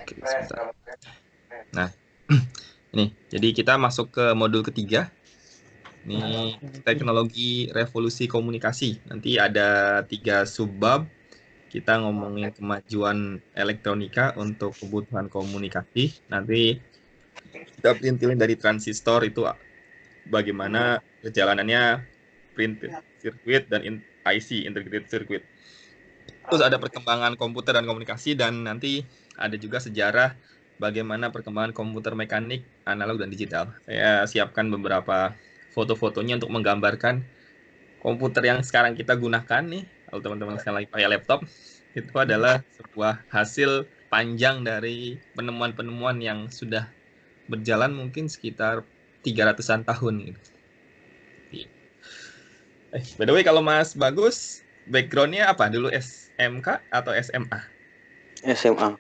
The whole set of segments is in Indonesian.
Oke, sebentar. Nah, ini. Jadi kita masuk ke modul ketiga. Ini teknologi revolusi komunikasi. Nanti ada 3 subbab. Kita ngomongin kemajuan elektronika untuk kebutuhan komunikasi. Nanti kita perintilin dari transistor itu bagaimana perjalanannya printed circuit dan IC, integrated circuit. Terus ada perkembangan komputer dan komunikasi, dan nanti ada juga sejarah bagaimana perkembangan komputer mekanik, analog, dan digital. Saya siapkan beberapa foto-fotonya untuk menggambarkan komputer yang sekarang kita gunakan nih. Kalau teman-teman sekarang lagi pakai laptop, itu adalah sebuah hasil panjang dari penemuan-penemuan yang sudah berjalan mungkin sekitar 300-an tahun gitu. By the way, kalau Mas Bagus, background-nya apa dulu, SMK atau SMA? SMA.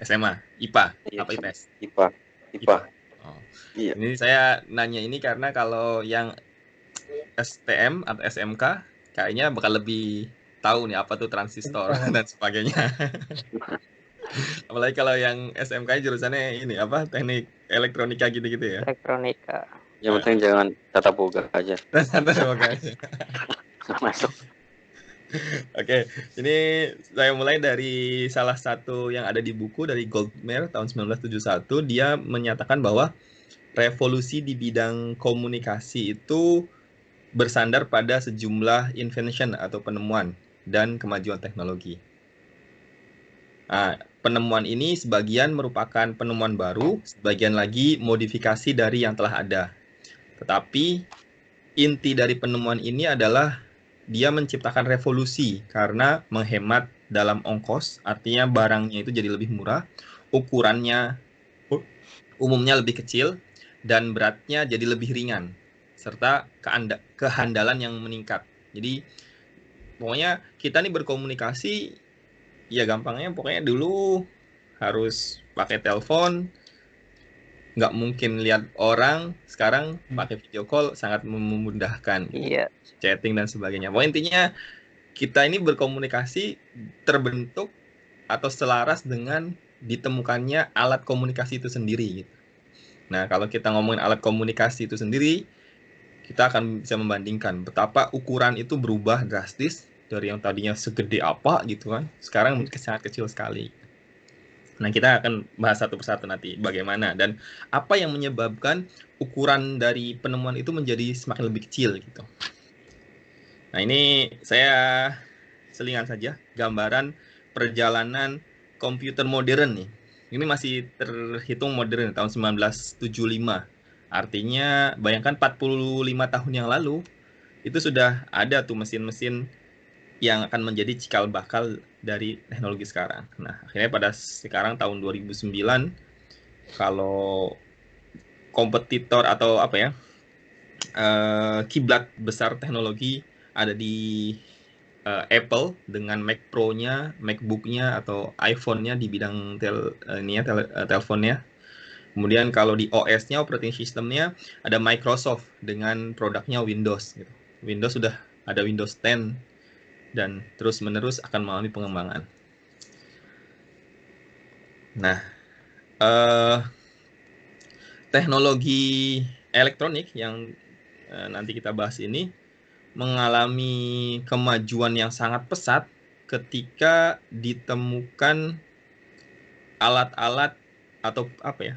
SMA, IPA, Iya, apa IPS? IPA. IPA. Oh. Iya. Ini saya nanya ini karena kalau yang STM atau SMK kayaknya bakal lebih tahu nih apa tuh transistor dan sebagainya. Apalagi kalau yang SMK jurusannya ini apa, teknik elektronika gitu-gitu ya. Elektronika. Yang penting jangan tata boga aja. Masuk. Oke, ini saya mulai dari salah satu yang ada di buku dari Goldmer tahun 1971. Dia menyatakan bahwa revolusi di bidang komunikasi itu bersandar pada sejumlah invention atau penemuan dan kemajuan teknologi. Nah, penemuan ini sebagian merupakan penemuan baru, sebagian lagi modifikasi dari yang telah ada. Tetapi inti dari penemuan ini adalah dia menciptakan revolusi karena menghemat dalam ongkos, artinya barangnya itu jadi lebih murah, ukurannya umumnya lebih kecil, dan beratnya jadi lebih ringan, serta kehandalan yang meningkat. Jadi pokoknya kita nih berkomunikasi, ya gampangnya pokoknya dulu harus pakai telepon, nggak mungkin lihat orang. Sekarang pakai video call sangat memudahkan. Iya. Chatting dan sebagainya. Pokoknya intinya kita ini berkomunikasi terbentuk atau selaras dengan ditemukannya alat komunikasi itu sendiri. Nah, kalau kita ngomongin alat komunikasi itu sendiri, kita akan bisa membandingkan betapa ukuran itu berubah drastis dari yang tadinya segede apa gitu kan, sekarang sangat kecil sekali. Nah, kita akan bahas satu persatu nanti bagaimana dan apa yang menyebabkan ukuran dari penemuan itu menjadi semakin lebih kecil gitu. Nah, ini saya selingan saja gambaran perjalanan komputer modern nih. Ini masih terhitung modern tahun 1975. Artinya bayangkan 45 tahun yang lalu itu sudah ada tuh mesin-mesin yang akan menjadi cikal bakal dari teknologi sekarang. Nah, akhirnya pada sekarang tahun 2009 kalau kompetitor atau apa ya, kiblat besar teknologi ada di Apple dengan Mac Pro-nya, MacBook-nya atau iPhone-nya di bidang teleponnya. Kemudian kalau di OS-nya, operating system-nya, ada Microsoft dengan produknya Windows. Gitu. Windows sudah ada Windows 10 dan terus-menerus akan mengalami pengembangan. Nah, teknologi elektronik yang nanti kita bahas ini mengalami kemajuan yang sangat pesat ketika ditemukan alat-alat atau apa ya,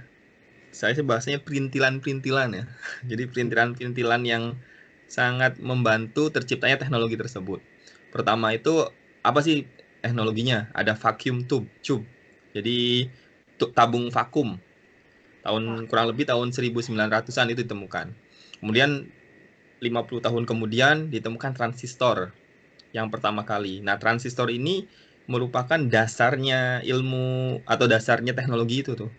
saya sih bahasanya perintilan-perintilan ya. Jadi perintilan-perintilan yang sangat membantu terciptanya teknologi tersebut. Pertama itu apa sih teknologinya? Ada vacuum tube. Jadi tabung vakum. Kurang lebih tahun 1900-an itu ditemukan. Kemudian 50 tahun kemudian ditemukan transistor yang pertama kali. Nah, transistor ini merupakan dasarnya ilmu atau dasarnya teknologi itu tuh.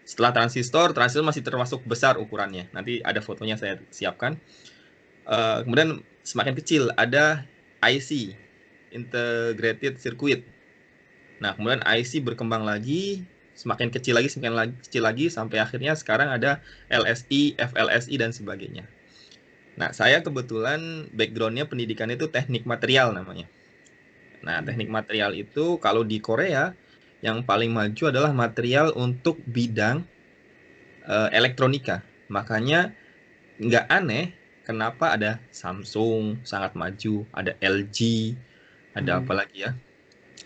Setelah transistor masih termasuk besar ukurannya. Nanti ada fotonya saya siapkan. Kemudian semakin kecil ada IC, integrated circuit. Nah, kemudian IC berkembang lagi, semakin kecil lagi, sampai akhirnya sekarang ada LSI, FLSI, dan sebagainya. Nah, saya kebetulan background-nya pendidikan itu teknik material namanya. Nah, teknik material itu kalau di Korea yang paling maju adalah material untuk bidang elektronika. Makanya nggak aneh kenapa ada Samsung sangat maju, ada LG, ada apa lagi ya.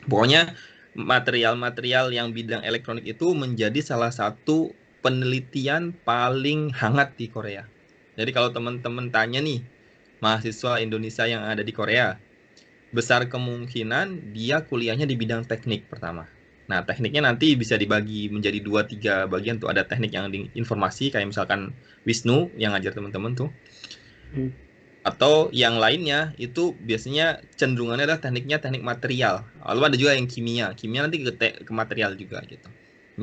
Pokoknya material-material yang bidang elektronik itu menjadi salah satu penelitian paling hangat di Korea. Jadi kalau teman-teman tanya nih, mahasiswa Indonesia yang ada di Korea, besar kemungkinan dia kuliahnya di bidang teknik pertama. Nah, tekniknya nanti bisa dibagi menjadi 2-3 bagian tuh. Ada teknik yang di informasi, kayak misalkan Wisnu yang ngajar teman-teman tuh. Atau yang lainnya itu biasanya cenderungannya adalah tekniknya teknik material. Lalu ada juga yang kimia. Kimia nanti ke material juga gitu.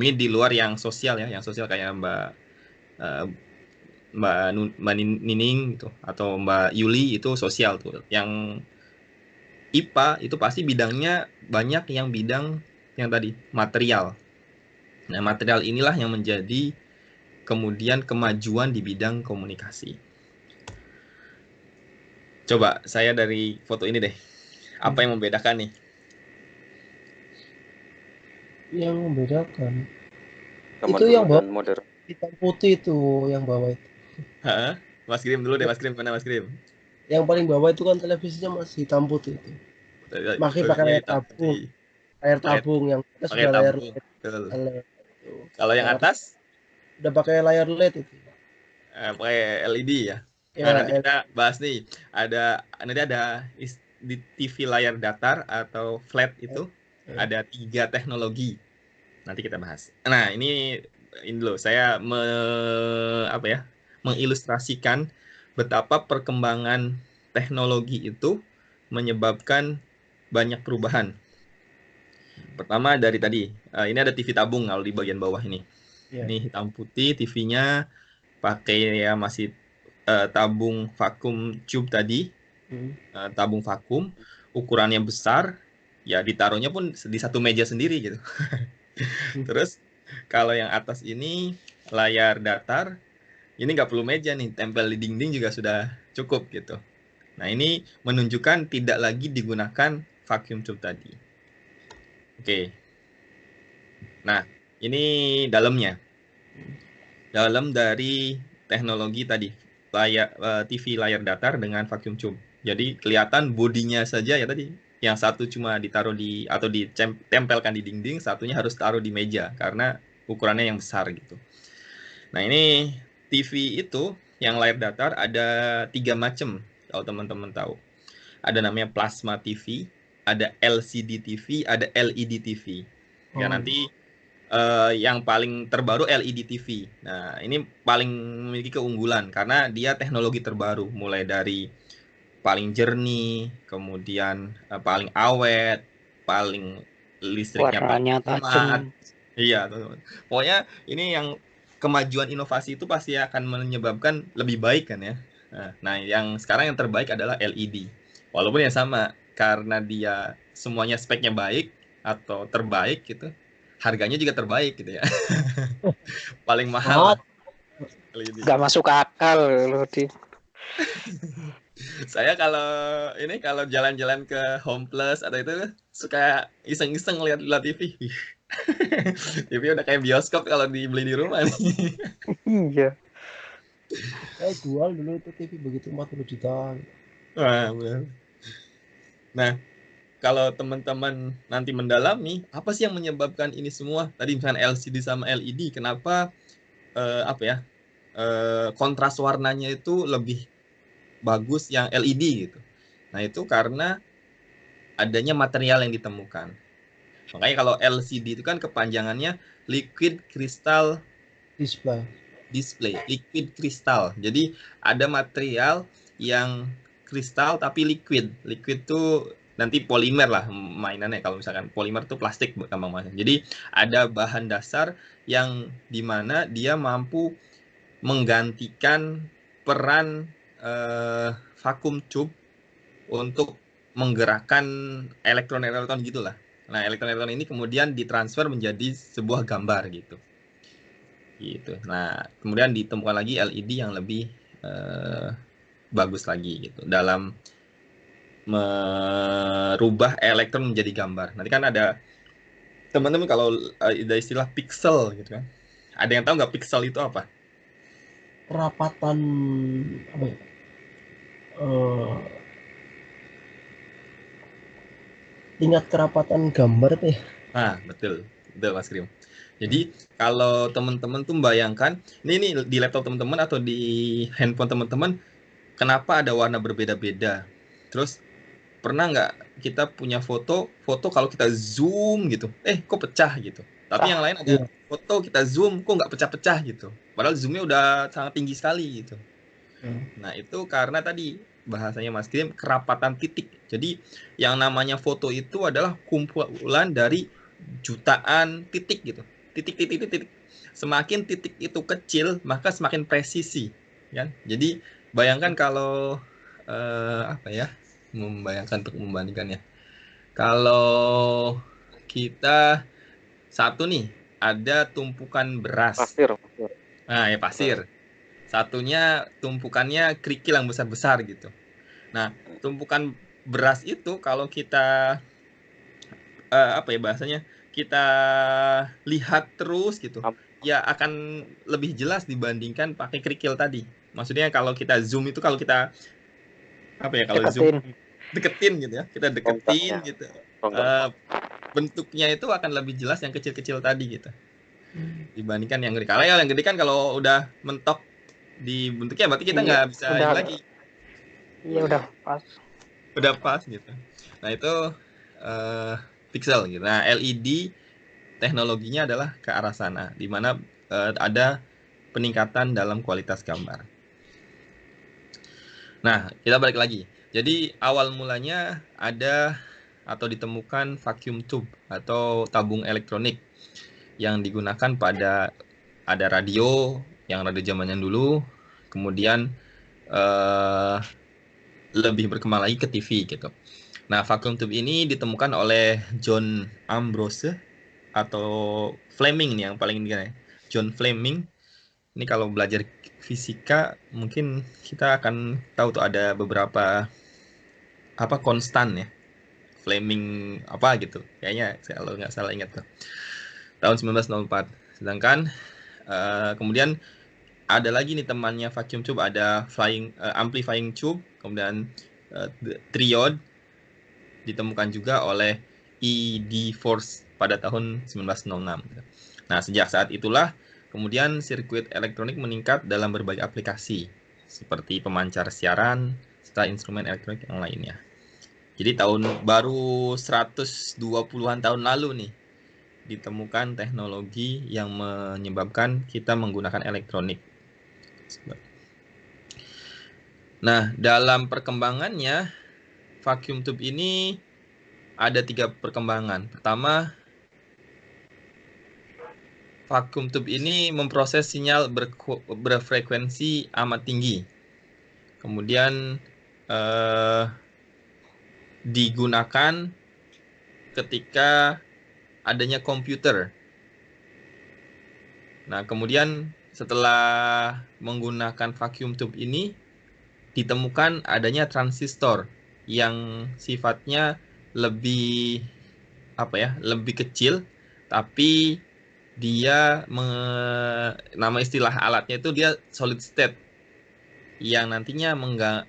Ini di luar yang sosial ya, yang sosial kayak eh, Mbak Nining gitu atau Mbak Yuli itu sosial tuh. Yang IPA itu pasti bidangnya banyak yang bidang yang tadi material. Nah, material inilah yang menjadi kemudian kemajuan di bidang komunikasi. Coba saya dari foto ini deh. Apa yang membedakan nih? Yang membedakan Zaman itu dulu yang dan bawah modern. hitam putih itu, yang bawah itu. Hah? Mas Grim dulu deh, Mas Grim. Mana Mas Grim? Yang paling bawah itu kan televisinya masih hitam putih itu. Makanya pakai Televisinya layar hitam tabung, putih. layar Pakai tabung yang kita pakai sudah layar tabung. LED. Betul. LED itu. Kalau yang Yang atas atas udah pakai layar LED itu. pakai LED ya. Nah, Ya, nanti kita bahas nih. Nanti ada di TV layar datar atau flat itu ada 3 teknologi. Nanti kita bahas. Nah, ini dulu saya apa ya? Mengilustrasikan betapa perkembangan teknologi itu menyebabkan banyak perubahan. Pertama dari tadi, ini ada TV tabung kalau di bagian bawah ini. ya. Ini hitam putih, TV-nya pakai ya masih tabung vakum tube tadi, tabung vakum, ukurannya besar, ya ditaruhnya pun di satu meja sendiri gitu. Terus kalau yang atas ini layar datar, ini nggak perlu meja nih, tempel di dinding juga sudah cukup gitu. Nah, ini menunjukkan tidak lagi digunakan vacuum tube tadi. Oke. Nah, ini dalamnya. Dalam dari teknologi tadi, TV layar datar dengan vacuum tube. Jadi kelihatan bodinya saja ya tadi. Yang satu cuma ditaruh di atau ditempelkan di dinding, satunya harus taruh di meja karena ukurannya yang besar gitu. Nah, ini TV itu yang layar datar ada 3 macam kalau teman-teman tahu. Ada namanya plasma TV, ada LCD TV, ada LED TV. Ya nanti yang paling terbaru LED TV. Nah, ini paling memiliki keunggulan karena dia teknologi terbaru, mulai dari paling jernih, kemudian paling awet, paling listriknya paling Warnanya hemat. tajam. Iya, teman-teman. Pokoknya ini yang kemajuan inovasi itu pasti akan menyebabkan lebih baik kan ya. Nah, yang sekarang yang terbaik adalah LED. Walaupun ya sama, karena dia semuanya speknya baik atau terbaik gitu, harganya juga terbaik gitu ya. Paling mahal lah LED. Gak masuk akal loh di. Saya kalau jalan-jalan ke Home Plus atau itu suka iseng-iseng lihat TV. TV udah kayak bioskop kalau dibeli di rumah nih. Iya. Saya jual dulu itu TV begitu 40 juta. Wah, benar. Nah, kalau teman-teman nanti mendalami, apa sih yang menyebabkan ini semua? Tadi misalnya LCD sama LED, kenapa apa ya? Kontras warnanya itu lebih bagus yang LED gitu. Nah, itu karena adanya material yang ditemukan. Makanya kalau LCD itu kan kepanjangannya Liquid Crystal Display, liquid crystal. Jadi ada material yang kristal tapi liquid. Liquid tuh nanti polimer lah mainannya, kalau misalkan polimer tuh plastik gampang banget. Jadi ada bahan dasar yang dimana dia mampu menggantikan peran vakum tube untuk menggerakkan elektron-elektron gitulah. Nah, elektron-elektron ini kemudian ditransfer menjadi sebuah gambar gitu. Gitu. Nah, kemudian ditemukan lagi LED yang lebih bagus lagi gitu dalam merubah elektron menjadi gambar. Nanti kan ada teman-teman kalau ada istilah pixel gitu kan. Ada yang tahu nggak pixel itu apa? Kerapatan apa ya? Tingkat kerapatan gambar tuh ya. Nah, betul Mas Krim. Jadi kalau teman-teman tuh bayangkan, ini di laptop teman-teman atau di handphone teman-teman, kenapa ada warna berbeda-beda? Terus pernah nggak kita punya foto kalau kita zoom gitu, kok pecah gitu. Tapi yang lain ada foto kita zoom kok nggak pecah-pecah gitu. Padahal zoomnya udah sangat tinggi sekali gitu. Nah itu karena tadi bahasanya Mas Krim kerapatan titik. Jadi yang namanya foto itu adalah kumpulan dari jutaan titik gitu. Titik. Semakin titik itu kecil, maka semakin presisi, kan? Jadi bayangkan kalau membayangkan untuk membandingkannya. Kalau kita satu nih ada tumpukan beras. Pasir. Nah, ya pasir. Satunya tumpukannya kerikil yang besar-besar gitu. Nah, tumpukan beras itu kalau kita bahasanya kita lihat terus gitu, ya akan lebih jelas dibandingkan pakai kerikil tadi. Maksudnya kalau kita zoom itu kalau kita zoom deketin gitu ya, kita deketin gitu, bentuknya itu akan lebih jelas yang kecil-kecil tadi gitu dibandingkan yang gede. Kalau yang gede kan kalau udah mentok di bentuknya berarti kita nggak bisa lagi. Iya udah pas gitu. Nah itu pixel gitu. Nah LED teknologinya adalah ke arah sana, di mana ada peningkatan dalam kualitas gambar. Nah kita balik lagi. Jadi awal mulanya ada atau ditemukan vacuum tube atau tabung elektronik yang digunakan pada ada radio zamannya dulu, kemudian lebih berkembang lagi ke TV gitu. Nah, vacuum tube ini ditemukan oleh John Ambrose atau Fleming nih yang paling dikenal. John Fleming. Ini kalau belajar fisika mungkin kita akan tahu tuh ada beberapa konstan ya. Fleming apa gitu. Kayaknya kalau nggak salah ingat tuh. Tahun 1904. Sedangkan kemudian ada lagi nih temannya vacuum tube, ada amplifying tube, kemudian triode ditemukan juga oleh E.D. Force pada tahun 1906. Nah, sejak saat itulah kemudian sirkuit elektronik meningkat dalam berbagai aplikasi seperti pemancar siaran serta instrumen elektronik yang lainnya. Jadi baru 120-an tahun lalu nih ditemukan teknologi yang menyebabkan kita menggunakan elektronik. Nah, dalam perkembangannya vacuum tube ini ada 3 perkembangan. Pertama, vacuum tube ini memproses sinyal berfrekuensi amat tinggi. Kemudian digunakan ketika adanya komputer. Nah, kemudian setelah menggunakan vacuum tube ini ditemukan adanya transistor yang sifatnya lebih lebih kecil, tapi dia nama istilah alatnya itu dia solid state yang nantinya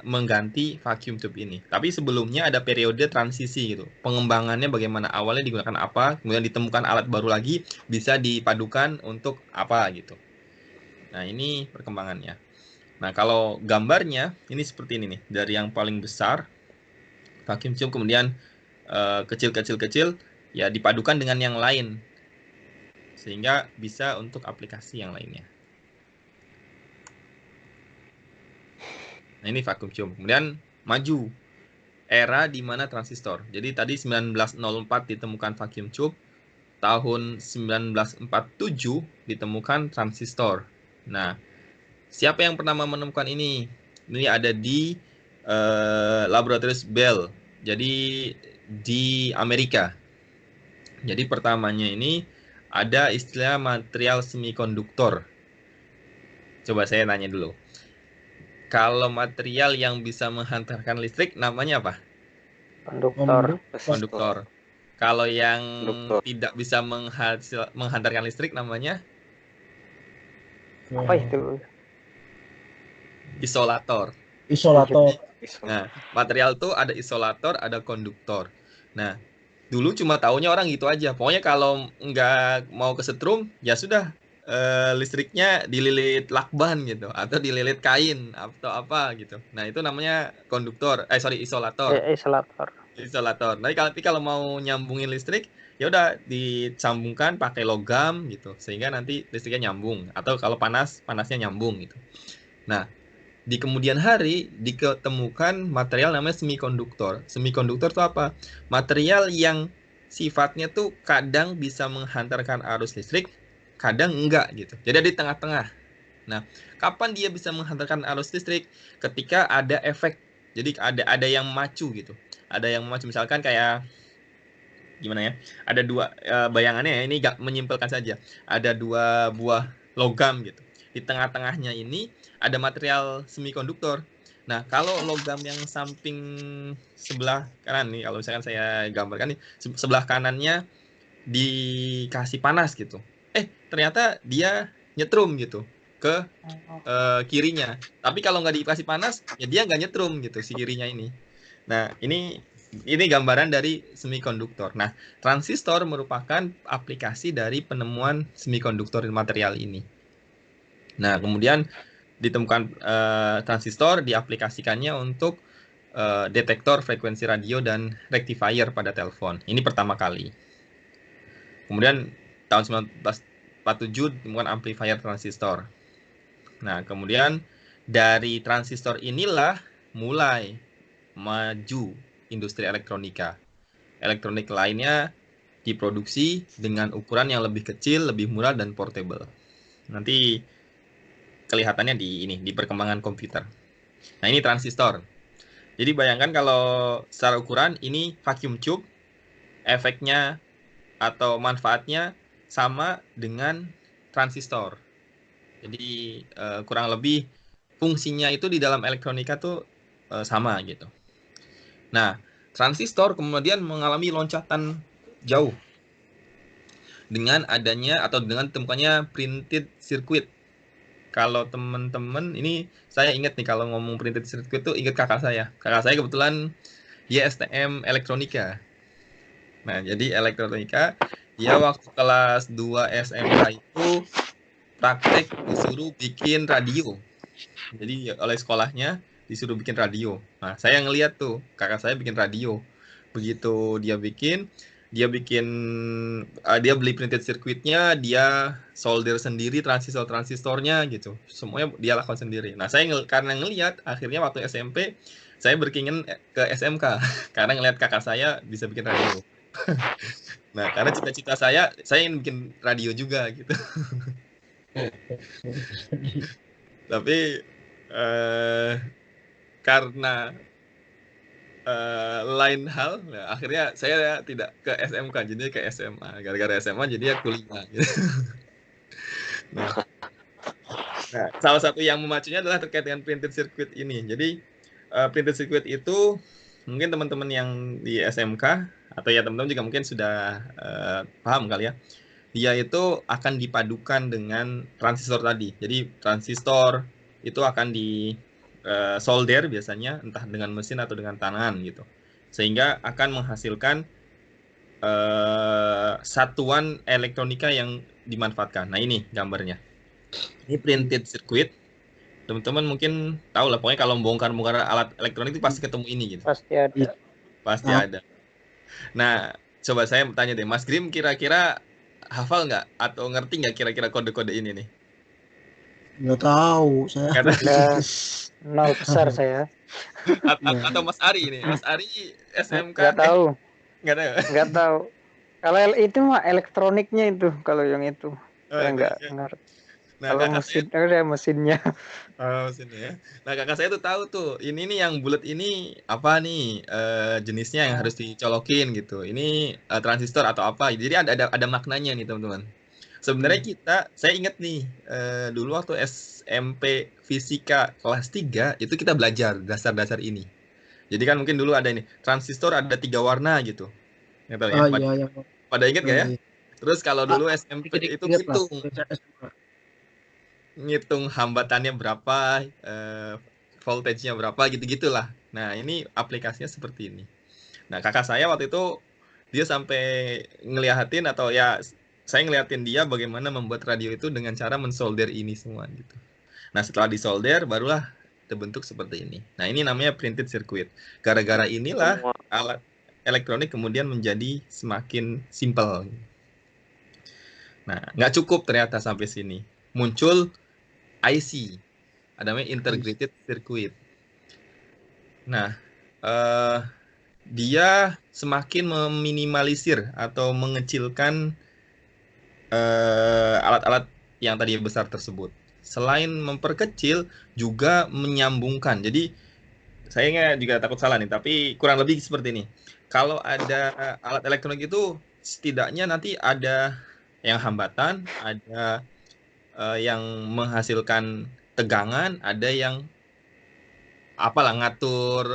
mengganti vacuum tube ini. Tapi sebelumnya ada periode transisi gitu. Pengembangannya bagaimana, awalnya digunakan apa, kemudian ditemukan alat baru lagi bisa dipadukan untuk apa gitu. Nah, ini perkembangannya. Nah, kalau gambarnya ini seperti ini nih, dari yang paling besar vacuum tube, kemudian kecil ya dipadukan dengan yang lain sehingga bisa untuk aplikasi yang lainnya. Nah, ini vacuum tube. Kemudian maju era di mana transistor. Jadi tadi 1904 ditemukan vacuum tube, tahun 1947 ditemukan transistor. Nah, siapa yang pertama menemukan ini? Ini ada di Laboratorium Bell. Jadi di Amerika. Jadi pertamanya ini ada istilah material semikonduktor. Coba saya tanya dulu. Kalau material yang bisa menghantarkan listrik namanya apa? Konduktor. Konduktor. Kalau yang Konduktor. tidak bisa menghantarkan listrik namanya Apa itu? isolator. Isolator. Nah, material tuh ada isolator, ada konduktor. Nah, dulu cuma taunya orang gitu aja. Pokoknya kalau nggak mau kesetrum, ya sudah listriknya dililit lakban gitu, atau dililit kain atau apa gitu. Nah, itu namanya isolator. Isolator. Isolator. Tapi kalau mau nyambungin listrik, ya udah disambungkan pakai logam gitu, sehingga nanti listriknya nyambung. Atau kalau panasnya nyambung gitu. Nah, di kemudian hari ditemukan material namanya semikonduktor. Semikonduktor itu apa? Material yang sifatnya tuh kadang bisa menghantarkan arus listrik, kadang enggak gitu. Jadi di tengah-tengah. Nah, kapan dia bisa menghantarkan arus listrik? Ketika ada efek. Jadi ada yang macu gitu. Ada yang macu, misalkan kayak gimana ya? Ada dua bayangannya ya, ini gak menyimpulkan saja. Ada dua buah logam gitu. Di tengah-tengahnya ini ada material semikonduktor. Nah, kalau logam yang samping sebelah kanan nih, kalau misalkan saya gambarkan nih, sebelah kanannya dikasih panas gitu. Ternyata dia nyetrum gitu ke kirinya. Tapi kalau nggak dikasih panas, ya dia nggak nyetrum gitu si kirinya ini. Nah, ini gambaran dari semikonduktor. Nah, transistor merupakan aplikasi dari penemuan semikonduktor material ini. Nah, kemudian ditemukan transistor, diaplikasikannya untuk detektor frekuensi radio dan rectifier pada telepon. Ini pertama kali. Kemudian tahun 1947 ditemukan amplifier transistor. Nah, kemudian dari transistor inilah mulai maju industri elektronika. Elektronik lainnya diproduksi dengan ukuran yang lebih kecil, lebih murah, dan portable. Nanti kelihatannya di perkembangan komputer. Nah, ini transistor. Jadi bayangkan kalau secara ukuran ini vacuum tube, efeknya atau manfaatnya sama dengan transistor. Jadi kurang lebih fungsinya itu di dalam elektronika tuh sama gitu. Nah, transistor kemudian mengalami loncatan jauh dengan adanya atau dengan ditemukannya printed circuit. Kalau teman-teman ini saya ingat nih kalau ngomong printed circuit tuh ingat kakak saya. Kakak saya kebetulan dia STM elektronika. Nah, jadi elektronika dia waktu kelas 2 SMK itu praktek disuruh bikin radio. Jadi oleh sekolahnya disuruh bikin radio. Nah, saya ngeliat tuh kakak saya bikin radio. Begitu dia beli printed circuitnya, dia solder sendiri transistornya gitu. Semuanya dia lakukan sendiri. Nah, saya karena ngeliat akhirnya waktu SMP saya berkeinginan ke SMK karena ngeliat kakak saya bisa bikin radio. Nah, karena cita-cita saya ingin bikin radio juga gitu. Tapi karena lain hal, nah, akhirnya saya tidak ke SMK, jadi ke SMA. Gara-gara SMA jadi kuliah. Gitu. Nah, salah satu yang memacunya adalah terkait dengan printed circuit ini. Jadi printed circuit itu mungkin teman-teman yang di SMK atau ya teman-teman juga mungkin sudah paham kali ya. Dia itu akan dipadukan dengan transistor tadi. Jadi transistor itu akan di solder biasanya entah dengan mesin atau dengan tangan gitu. Sehingga akan menghasilkan satuan elektronika yang dimanfaatkan. Nah, ini gambarnya. Ini printed circuit. Teman-teman mungkin tahu lah, pokoknya kalau bongkar-bongkar alat elektronik itu pasti ketemu ini gitu. Pasti ada. Pasti ada. Nah, coba saya tanya deh, Mas Grim kira-kira hafal nggak atau ngerti nggak kira-kira kode-kode ini nih? Nggak tahu saya. Nol besar saya. Atau Mas Ari ini, Mas Ari SMK. Nggak tahu. Nggak tahu. Kalau itu mah elektroniknya itu, kalau yang itu. Saya nggak ngerti. Nah, kalau mesinnya. Mesinnya ya. Nah, kakak saya tuh tahu tuh, ini nih yang bulat ini apa nih jenisnya yang harus dicolokin gitu. Ini transistor atau apa. Jadi ada maknanya nih, teman-teman. Sebenarnya saya ingat nih, dulu waktu SMP Fisika kelas 3, itu kita belajar dasar-dasar ini. Jadi kan mungkin dulu ada ini, transistor ada 3 warna gitu. Nggak tahu ya. Ah iya yang Pada ingat nggak ya? iya. Terus kalau dulu SMP itu Ingat lah. ngitung hambatannya berapa, voltage-nya berapa, gitu-gitulah. Nah, ini aplikasinya seperti ini. Nah, kakak saya waktu itu dia sampai ngeliatin atau ya saya ngeliatin dia bagaimana membuat radio itu dengan cara mensolder ini semua gitu. Nah, setelah disolder barulah terbentuk seperti ini. Nah, ini namanya printed circuit. Gara-gara inilah alat elektronik kemudian menjadi semakin simpel. Nah, nggak cukup ternyata sampai sini. Muncul IC, ada namanya integrated circuit. Nah, dia semakin meminimalisir atau mengecilkan alat-alat yang tadi besar tersebut. Selain memperkecil, juga menyambungkan. Jadi, saya juga takut salah nih, tapi kurang lebih seperti ini. Kalau ada alat elektronik itu, setidaknya nanti ada yang hambatan, ada yang menghasilkan tegangan, ada yang apalah ngatur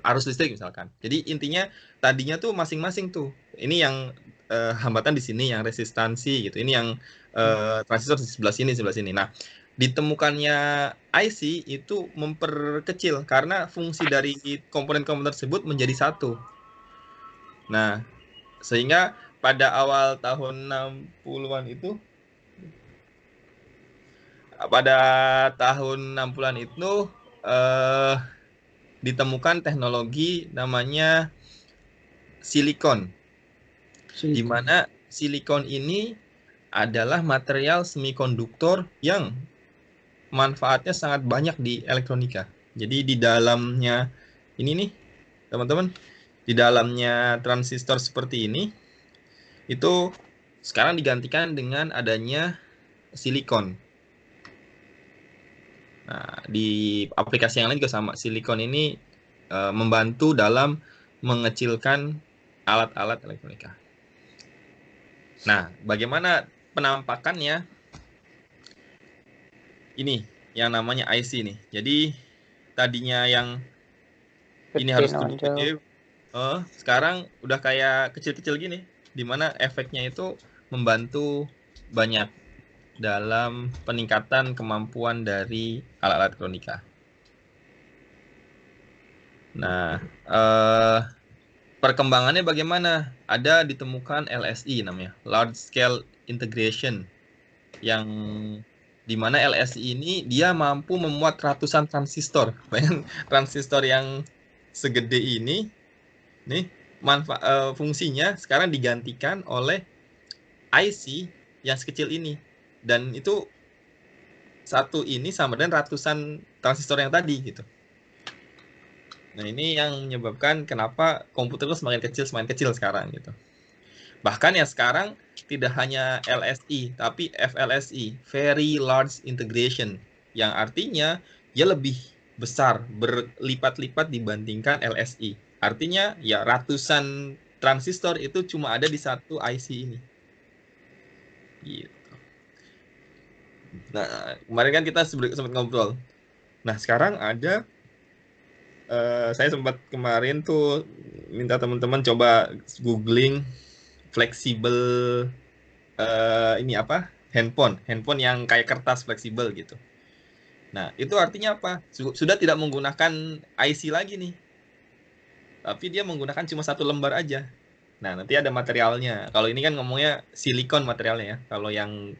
arus listrik misalkan. Jadi intinya tadinya tuh masing-masing tuh. Ini yang hambatan di sini, yang resistansi gitu. Ini yang transistor di sebelah sini. Nah, ditemukannya IC itu memperkecil karena fungsi dari komponen-komponen tersebut menjadi satu. Nah, sehingga pada awal tahun 60-an itu pada tahun 60-an itu ditemukan teknologi namanya silikon. Di mana silikon ini adalah material semikonduktor yang manfaatnya sangat banyak di elektronika. Jadi di dalamnya ini nih, teman-teman, di dalamnya transistor seperti ini itu sekarang digantikan dengan adanya silikon. Nah, di aplikasi yang lain juga sama. Silikon ini membantu dalam mengecilkan alat-alat elektronika. Nah, bagaimana penampakannya? Ini yang namanya IC nih. Jadi tadinya yang ini harus gede, sekarang udah kayak kecil-kecil gini, dimana efeknya itu membantu banyak dalam peningkatan kemampuan dari alat elektronika. Nah, perkembangannya bagaimana? Ada ditemukan LSI namanya, Large Scale Integration, yang dimana LSI ini dia mampu memuat ratusan transistor. Bayangin transistor yang segede ini, nih fungsinya sekarang digantikan oleh IC yang sekecil ini, dan itu satu ini sama dengan ratusan transistor yang tadi gitu. Nah, ini yang menyebabkan kenapa komputer itu semakin kecil sekarang gitu. Bahkan ya sekarang tidak hanya LSI, tapi FLSI, Very Large Integration, yang artinya ya lebih besar, berlipat-lipat dibandingkan LSI. Artinya ya ratusan transistor itu cuma ada di satu IC ini. Gitu. Nah, kemarin kan kita sempat ngobrol. Nah, sekarang ada saya sempat kemarin tuh minta teman-teman coba googling fleksibel ini apa? handphone yang kayak kertas fleksibel gitu. Nah, itu artinya apa? Sudah tidak menggunakan IC lagi nih. Tapi dia menggunakan cuma satu lembar aja. Nah, nanti ada materialnya. Kalau ini kan ngomongnya silikon materialnya ya. Kalau yang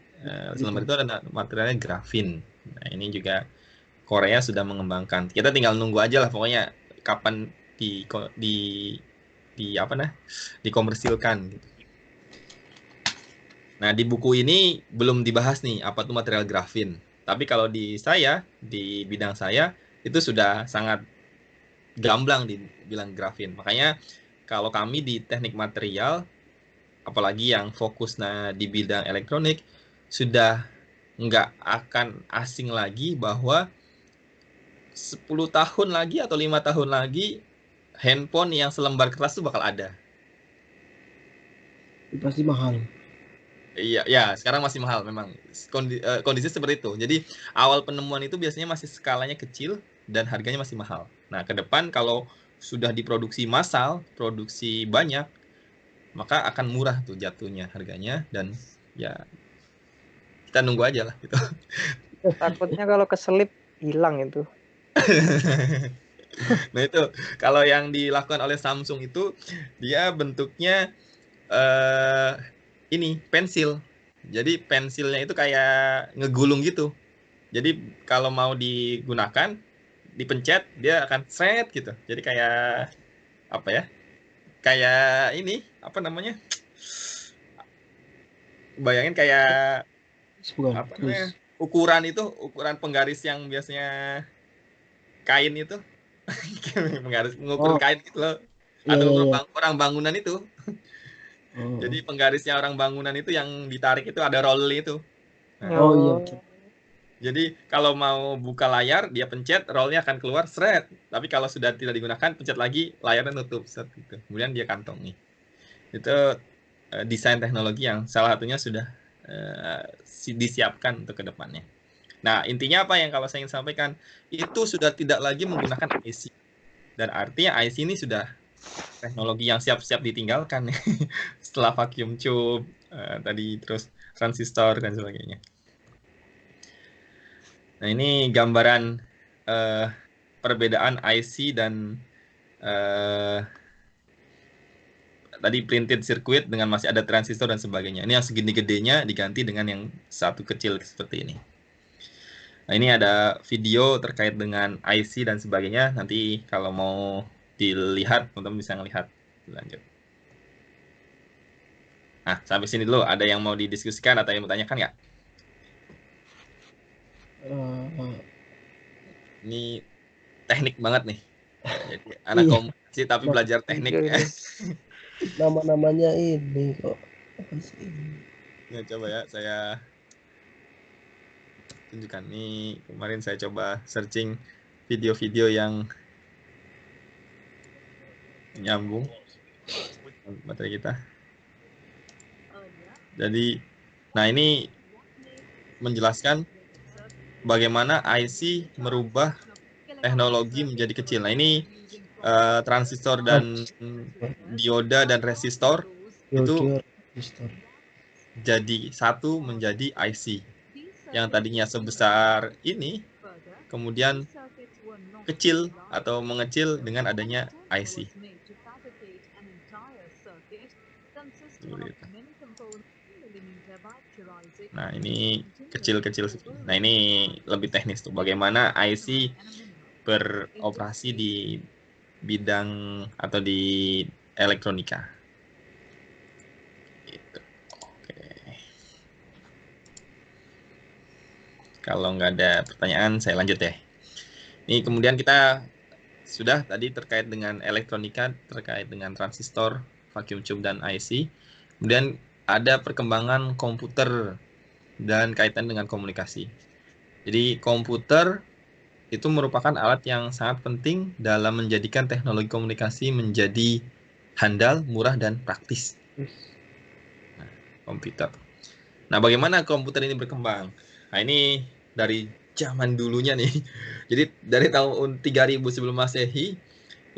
selembar itu ada materialnya grafin. Nah, ini juga Korea sudah mengembangkan. Kita tinggal nunggu aja lah pokoknya kapan dikomersilkan gitu. Nah, di buku ini belum dibahas nih apa tuh material grafin. Tapi kalau di bidang saya itu sudah sangat gamblang dibilang grafin. Makanya kalau kami di teknik material, apalagi yang fokusnya di bidang elektronik, sudah nggak akan asing lagi bahwa 10 tahun lagi atau 5 tahun lagi handphone yang selembar kertas itu bakal ada. Pasti mahal. Iya, ya sekarang masih mahal memang. Kondisi seperti itu. Jadi awal penemuan itu biasanya masih skalanya kecil dan harganya masih mahal. Nah, ke depan kalau sudah diproduksi massal, produksi banyak, maka akan murah tuh jatuhnya harganya, dan ya kita nunggu aja lah gitu. Takutnya kalau keselip hilang itu. Nah itu kalau yang dilakukan oleh Samsung itu dia bentuknya ini pensil. Jadi pensilnya itu kayak ngegulung gitu. Jadi kalau mau digunakan, dipencet dia akan seret gitu. Jadi kayak apa ya? Kayak ini apa namanya? Bayangin kayak Bukan, apa namanya? Ukuran penggaris yang biasanya kain itu. Penggaris mengukur kain gitu loh. Iya, Atau iya, iya. orang bangunan itu. Jadi penggarisnya orang bangunan itu yang ditarik itu ada roll itu. Nah, Oh iya. jadi kalau mau buka layar, dia pencet, rollnya akan keluar, seret. Tapi kalau sudah tidak digunakan, pencet lagi, layarnya nutup. Set, gitu. Kemudian dia kantongi. Itu desain teknologi yang salah satunya sudah disiapkan untuk ke depannya. Nah, intinya apa yang kalau saya ingin sampaikan, itu sudah tidak lagi menggunakan IC. Dan artinya IC ini sudah teknologi yang siap-siap ditinggalkan setelah vacuum tube tadi, terus transistor dan sebagainya. Nah ini gambaran perbedaan IC dan tadi printed circuit dengan masih ada transistor dan sebagainya. Ini yang segini gedenya diganti dengan yang satu kecil seperti ini. Nah ini ada video terkait dengan IC dan sebagainya. Nanti kalau mau dilihat, teman-teman bisa ngelihat. Lanjut. Nah, sampai sini dulu. Ada yang mau didiskusikan atau yang mau tanyakan nggak? Ini teknik banget nih. Jadi anak komunikasi tapi belajar teknik. Nama-namanya ini kok. Apa sih? Nah, coba ya, saya tunjukkan. Nih, kemarin saya coba searching video-video yang nyambung materi kita. Jadi, nah ini menjelaskan bagaimana IC merubah teknologi menjadi kecil. Nah ini transistor dan dioda dan resistor itu jadi satu menjadi IC. Yang tadinya sebesar ini, kemudian kecil atau mengecil dengan adanya IC. Nah ini kecil-kecil. Nah ini lebih teknis tuh. Bagaimana IC beroperasi di bidang atau di elektronika. Gitu. Oke. Kalau nggak ada pertanyaan, saya lanjut ya. Ini kemudian kita sudah tadi terkait dengan elektronika, terkait dengan transistor, vacuum tube, dan IC. Kemudian ada perkembangan komputer dan kaitan dengan komunikasi. Jadi komputer itu merupakan alat yang sangat penting dalam menjadikan teknologi komunikasi menjadi handal, murah, dan praktis. Nah, komputer. Nah, bagaimana komputer ini berkembang? Nah, ini dari zaman dulunya nih. Jadi dari tahun 3000 sebelum Masehi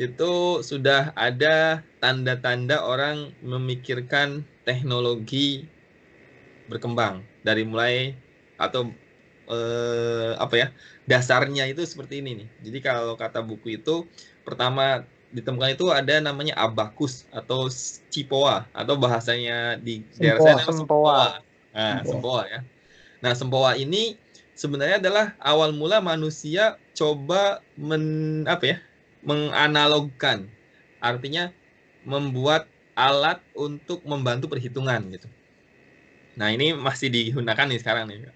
itu sudah ada tanda-tanda orang memikirkan teknologi berkembang dari mulai atau apa ya, dasarnya itu seperti ini nih. Jadi kalau kata buku itu pertama ditemukan itu ada namanya abakus atau cipoa atau bahasanya di daerah saya namanya sempoa. Nah, sempoa ya. Nah, sempoa ini sebenarnya adalah awal mula manusia coba menganalogkan. Artinya membuat alat untuk membantu perhitungan gitu. Nah, ini masih digunakan nih sekarang nih.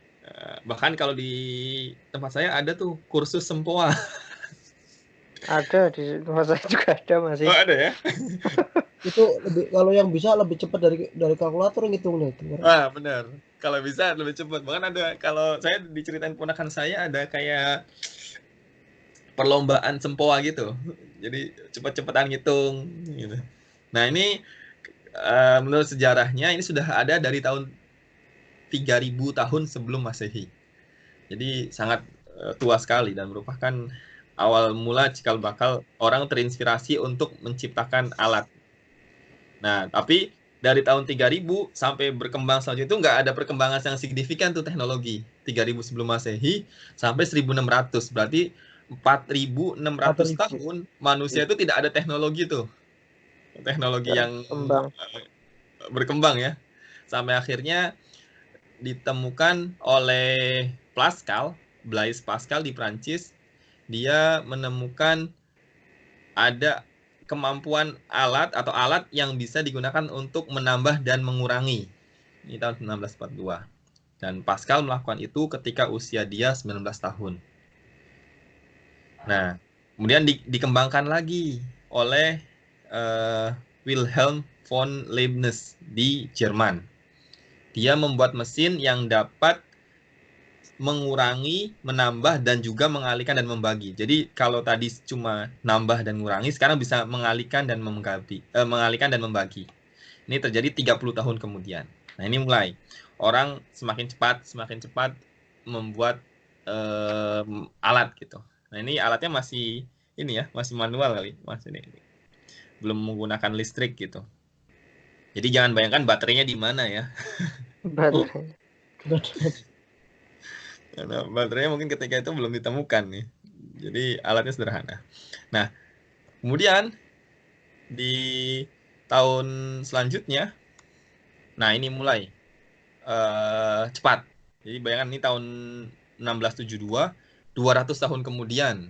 Bahkan kalau di tempat saya ada tuh kursus sempoa. Ada di tempat saya juga ada masih. Oh, ada ya? Itu lebih, kalau yang bisa lebih cepat dari kalkulator ngitungnya itu. Wah, benar. Kalau bisa lebih cepat. Bahkan ada, kalau saya diceritain ponakan saya ada kayak perlombaan sempoa gitu. Jadi cepat-cepatan ngitung gitu. Nah, ini menurut sejarahnya ini sudah ada dari tahun 3000 tahun sebelum Masehi. Jadi sangat tua sekali dan merupakan awal mula cikal bakal orang terinspirasi untuk menciptakan alat. Nah, tapi dari tahun 3000 sampai berkembang selanjutnya itu nggak ada perkembangan yang signifikan tuh teknologi. 3000 sebelum Masehi sampai 1600. Berarti 4600 tahun manusia itu tidak ada teknologi tuh. Teknologi yang berkembang ya. Sampai akhirnya ditemukan oleh Blaise Pascal di Prancis. Dia menemukan ada kemampuan alat yang bisa digunakan untuk menambah dan mengurangi. Ini tahun 1942. Dan Pascal melakukan itu ketika usia dia 19 tahun. Nah, kemudian dikembangkan lagi oleh Wilhelm von Leibniz di Jerman. Dia membuat mesin yang dapat mengurangi, menambah, dan juga mengalihkan dan membagi. Jadi kalau tadi cuma nambah dan mengurangi, sekarang bisa mengalihkan dan membagi. Ini terjadi 30 tahun kemudian. Nah, ini mulai. Orang semakin cepat membuat alat gitu. Nah, ini alatnya masih manual kali, ini. Belum menggunakan listrik gitu. Jadi jangan bayangkan baterainya di mana ya. Karena baterainya mungkin ketika itu belum ditemukan nih. Jadi alatnya sederhana. Nah, kemudian di tahun selanjutnya, nah ini mulai cepat. Jadi bayangkan ini tahun 1672, 200 tahun kemudian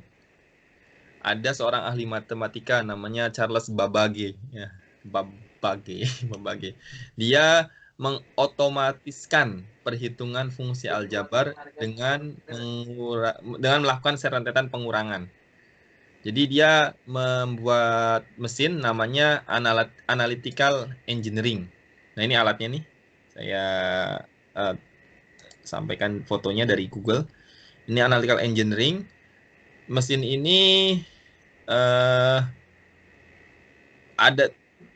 ada seorang ahli matematika namanya Charles Babbage. Ya, Babbage. Dia mengotomatiskan perhitungan fungsi aljabar dengan melakukan serentetan pengurangan. Jadi dia membuat mesin namanya analytical engineering. Nah, ini alatnya nih. Saya sampaikan fotonya dari Google. Ini analytical engineering. Mesin ini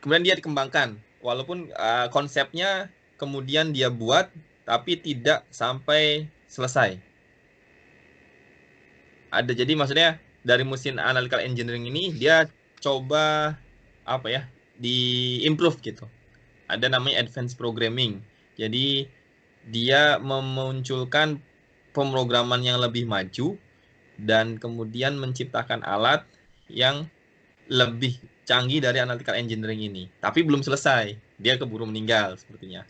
kemudian dia dikembangkan. Walaupun konsepnya kemudian dia buat, tapi tidak sampai selesai. Jadi maksudnya dari mesin analytical engineering ini dia coba di-improve gitu. Ada namanya advanced programming. Jadi dia memunculkan pemrograman yang lebih maju dan kemudian menciptakan alat yang lebih canggih dari analytical engineering ini. Tapi belum selesai. Dia keburu meninggal sepertinya.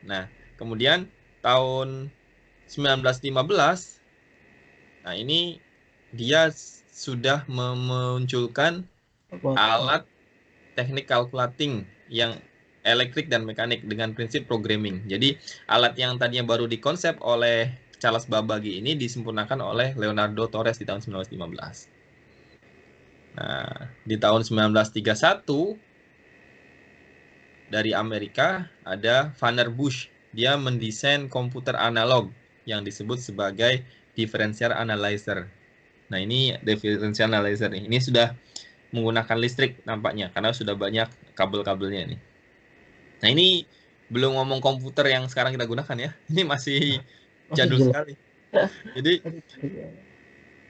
Nah, kemudian tahun 1915, nah ini dia sudah memunculkan alat teknik calculating yang elektrik dan mekanik dengan prinsip programming. Jadi alat yang tadinya baru dikonsep oleh Charles Babbage ini disempurnakan oleh Leonardo Torres di tahun 1915. Nah, di tahun 1931 dari Amerika ada Vannevar Bush. Dia mendesain komputer analog yang disebut sebagai differential analyzer. Nah, ini differential analyzer nih. Ini sudah menggunakan listrik nampaknya karena sudah banyak kabel-kabelnya nih. Nah, ini belum ngomong komputer yang sekarang kita gunakan ya. Ini masih jadul sekali. Jadi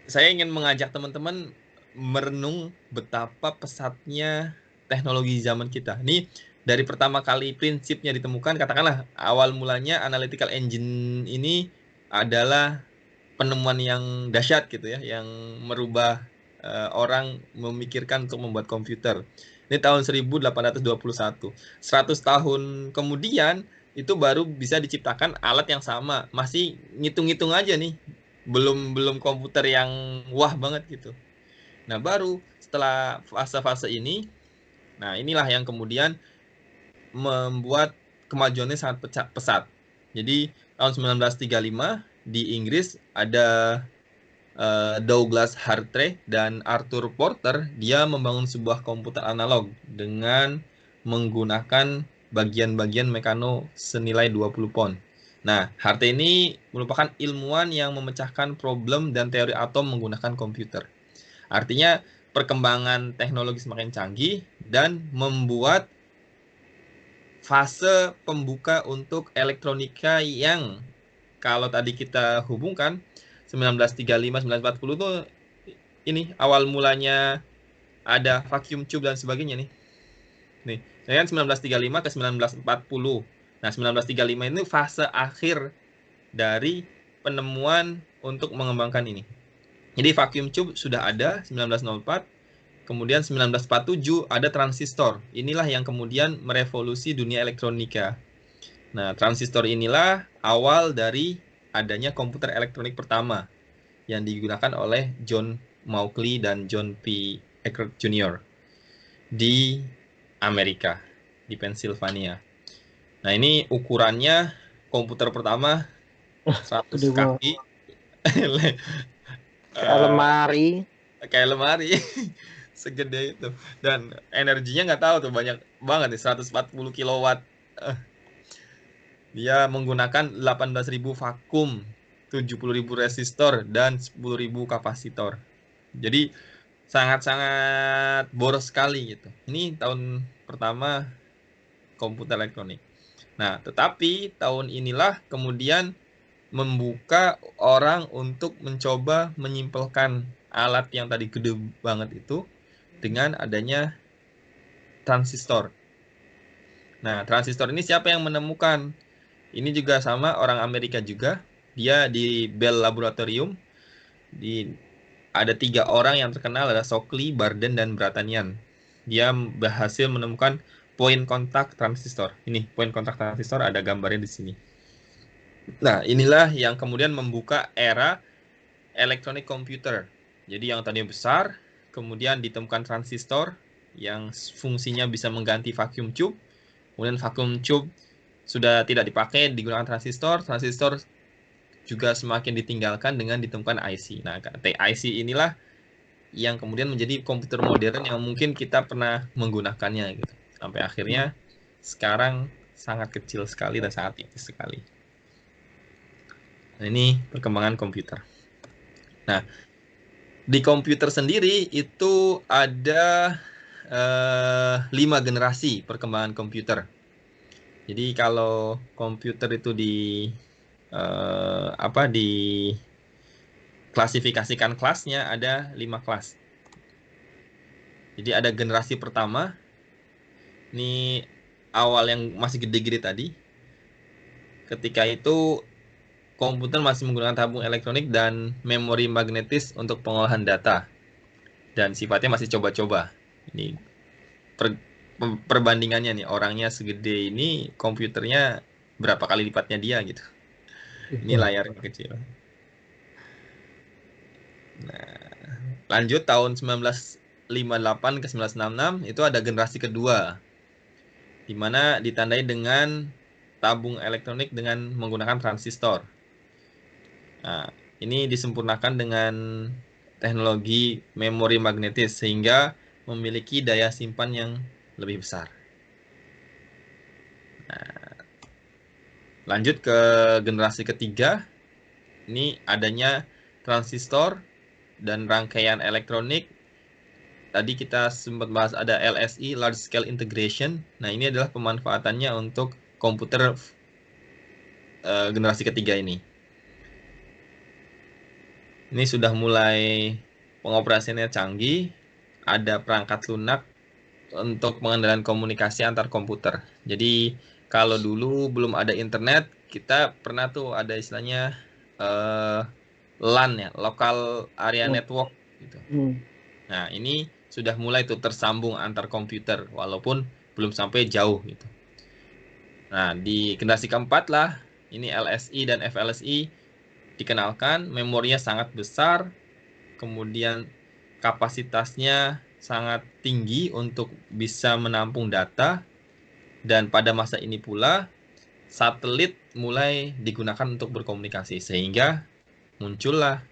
saya ingin mengajak teman-teman merenung betapa pesatnya teknologi zaman kita. Ini dari pertama kali prinsipnya ditemukan, katakanlah awal mulanya analytical engine ini adalah penemuan yang dahsyat gitu ya, yang merubah orang memikirkan untuk membuat komputer. Ini tahun 1821. 100 tahun kemudian itu baru bisa diciptakan alat yang sama. Masih ngitung-ngitung aja nih. Belum komputer yang wah banget gitu. Nah, baru setelah fase-fase ini, nah inilah yang kemudian membuat kemajuannya sangat pesat. Jadi tahun 1935 di Inggris ada Douglas Hartree dan Arthur Porter. Dia membangun sebuah komputer analog dengan menggunakan bagian-bagian mekano senilai 20 pon. Nah, Hartree ini merupakan ilmuwan yang memecahkan problem dan teori atom menggunakan komputer. Artinya perkembangan teknologi semakin canggih dan membuat fase pembuka untuk elektronika yang kalau tadi kita hubungkan 1935 1940 itu ini awal mulanya ada vacuum tube dan sebagainya nih. Nih, Dengan 1935 ke 1940. Nah, 1935 ini fase akhir dari penemuan untuk mengembangkan ini. Jadi vacuum tube sudah ada 1904, kemudian 1947 ada transistor. Inilah yang kemudian merevolusi dunia elektronika. Nah, transistor inilah awal dari adanya komputer elektronik pertama yang digunakan oleh John Mauchly dan John P. Eckert Jr. di Amerika, di Pennsylvania. Nah, ini ukurannya komputer pertama 100 Gede banget. kaki. Kayak lemari. Kayak lemari. Segede itu. Dan energinya nggak tahu tuh, banyak banget nih, 140 kilowatt. Dia menggunakan 18.000 vakum, 70.000 resistor, dan 10.000 kapasitor. Jadi sangat-sangat boros sekali gitu. Ini tahun pertama komputer elektronik. Nah, tetapi tahun inilah kemudian membuka orang untuk mencoba menyimpelkan alat yang tadi gede banget itu dengan adanya transistor. Nah, transistor ini siapa yang menemukan? Ini juga sama, orang Amerika juga. Dia di Bell Laboratorium. Ada 3 orang yang terkenal, ada Shockley, Barden, dan Bratanian. Dia berhasil menemukan point kontak transistor. Ini point kontak transistor, ada gambarnya di sini. Nah, inilah yang kemudian membuka era electronic computer. Jadi yang tadinya besar, kemudian ditemukan transistor yang fungsinya bisa mengganti vacuum tube. Kemudian vacuum tube sudah tidak dipakai, digunakan transistor. Transistor juga semakin ditinggalkan dengan ditemukan IC. Nah, IC inilah yang kemudian menjadi komputer modern yang mungkin kita pernah menggunakannya gitu. Sampai akhirnya sekarang sangat kecil sekali dan sangat tipis sekali. Nah, ini perkembangan komputer. Nah, di komputer sendiri itu ada 5 generasi perkembangan komputer. Jadi kalau komputer itu klasifikasikan kelasnya ada 5 kelas. Jadi ada generasi pertama, ini awal yang masih gede-gede tadi. Ketika itu komputer masih menggunakan tabung elektronik dan memori magnetis untuk pengolahan data. Dan sifatnya masih coba-coba. Ini perbandingannya nih, orangnya segede ini, komputernya berapa kali lipatnya dia gitu. Ini layarnya kecil. Nah, lanjut tahun 1958 ke 1966 itu ada generasi kedua, di mana ditandai dengan tabung elektronik dengan menggunakan transistor. Nah, ini disempurnakan dengan teknologi memori magnetis sehingga memiliki daya simpan yang lebih besar. Nah, lanjut ke generasi ketiga, ini adanya transistor dan rangkaian elektronik. Tadi kita sempat bahas ada LSI, Large Scale Integration. Nah, ini adalah pemanfaatannya untuk komputer generasi ketiga ini. Ini sudah mulai pengoperasiannya canggih, ada perangkat lunak untuk pengendalian komunikasi antar komputer. Jadi kalau dulu belum ada internet, kita pernah tuh ada istilahnya LAN ya, Local Area Network gitu. Nah, ini sudah mulai tuh tersambung antar komputer walaupun belum sampai jauh gitu. Nah, di generasi keempat lah, ini LSI dan FLSI dikenalkan, memorinya sangat besar, kemudian kapasitasnya sangat tinggi untuk bisa menampung data, dan pada masa ini pula satelit mulai digunakan untuk berkomunikasi sehingga muncullah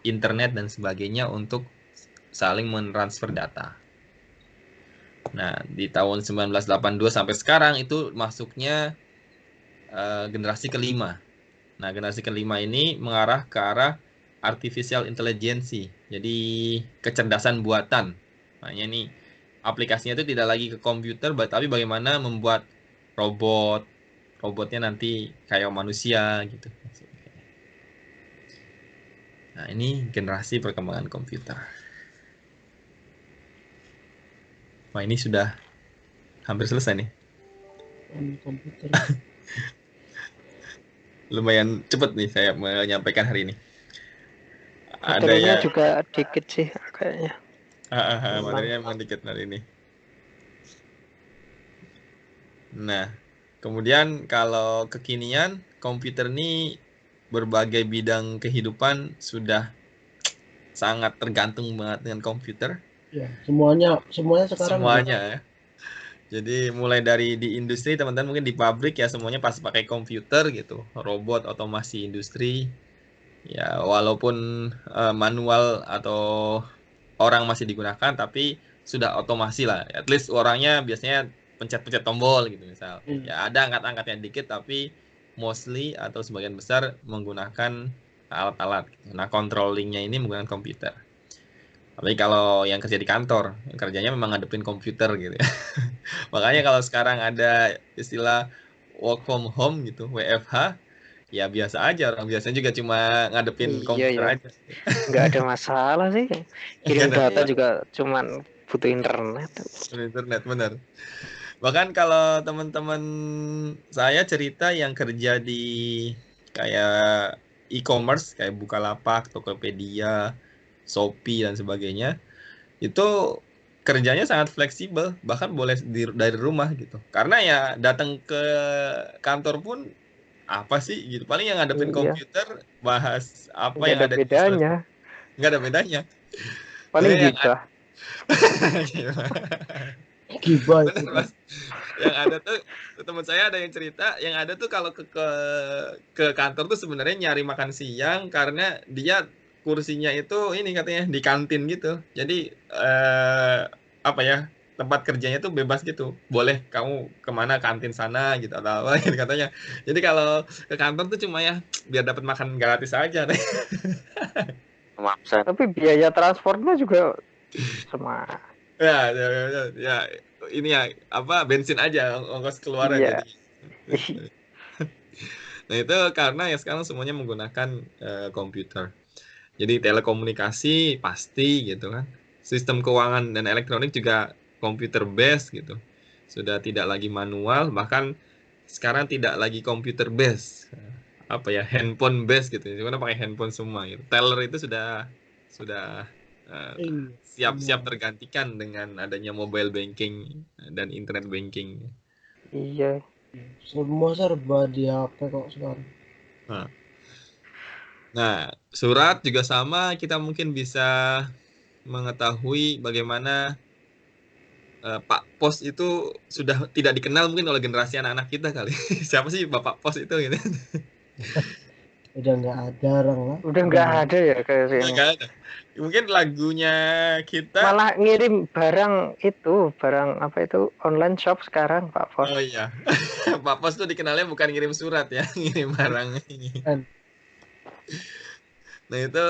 internet dan sebagainya untuk saling mentransfer data. Nah, di tahun 1982 sampai sekarang itu masuknya generasi kelima. Nah, generasi kelima ini mengarah ke arah artificial intelligence, jadi kecerdasan buatan. Makanya nih aplikasinya itu tidak lagi ke komputer, tapi bagaimana membuat robotnya nanti kayak manusia gitu. Nah, ini generasi perkembangan komputer. Wah, ini sudah Hampir selesai nih. Komputer. Lumayan cepet nih saya menyampaikan hari ini. Ada Materinya ya. juga dikit sih kayaknya. Materinya memang dikit hari ini. Nah, kemudian kalau kekinian komputer ini berbagai bidang kehidupan sudah sangat tergantung banget dengan komputer. Ya, semuanya sekarang. Semuanya ya. Jadi mulai dari di industri teman-teman mungkin di pabrik ya semuanya pasti pakai komputer gitu, robot, otomasi industri. Ya walaupun manual atau orang masih digunakan tapi sudah otomasi lah. At least orangnya biasanya pencet-pencet tombol gitu misal. Ya ada angkat-angkatnya dikit tapi mostly atau sebagian besar menggunakan alat-alat. Nah, controllingnya ini menggunakan komputer. Tapi kalau yang kerja di kantor, kerjanya memang ngadepin komputer gitu ya. Makanya kalau sekarang ada istilah work from home gitu, WFH, ya biasa aja. Orang biasanya juga cuma ngadepin komputer aja. Nggak ada masalah sih. Kirim data juga cuman butuh internet. Internet, bener. Bahkan kalau teman-teman saya cerita yang kerja di kayak e-commerce, kayak Bukalapak, Tokopedia, Shopee, dan sebagainya, itu kerjanya sangat fleksibel, bahkan boleh dari rumah gitu. Karena ya datang ke kantor pun apa sih gitu. Paling yang ngadepin komputer, bahas apa nggak yang ada ada bedanya. Nggak ada bedanya. Paling gibah. Gibah. Bener, Mas. Yang ada tuh teman saya ada yang cerita, yang ada tuh kalau ke kantor tuh sebenarnya nyari makan siang karena dia kursinya itu ini katanya di kantin gitu. Jadi apa ya, tempat kerjanya tuh bebas gitu. Boleh kamu kemana, kantin sana gitu atau apa gitu katanya. Jadi kalau ke kantor tuh cuma ya biar dapat makan gratis aja. Memaksa. Tapi biaya transportnya juga sama. Ya, ini ya apa bensin aja ongkos keluaran Iya. jadi. Nah itu karena ya sekarang semuanya menggunakan komputer. Jadi telekomunikasi pasti gitu kan. Sistem keuangan dan elektronik juga komputer based gitu. Sudah tidak lagi manual, bahkan sekarang tidak lagi komputer based. Apa ya, handphone based gitu. Cuma pakai handphone semua gitu. Teller itu sudah siap-siap tergantikan dengan adanya mobile banking dan internet banking. Iya. Semua serba di HP kok sekarang. Nah, surat juga sama, kita mungkin bisa mengetahui bagaimana Pak Pos itu sudah tidak dikenal mungkin oleh generasi anak-anak kita kali. Siapa sih Bapak Pos itu gitu. Udah nggak ada orang lah. Udah nggak ada ya kayak sini. Nggak ada. Mungkin lagunya kita malah ngirim barang apa itu online shop sekarang Pak Pos. Oh iya. Pak Pos tuh dikenalnya bukan ngirim surat ya, ngirim barang. Nah itu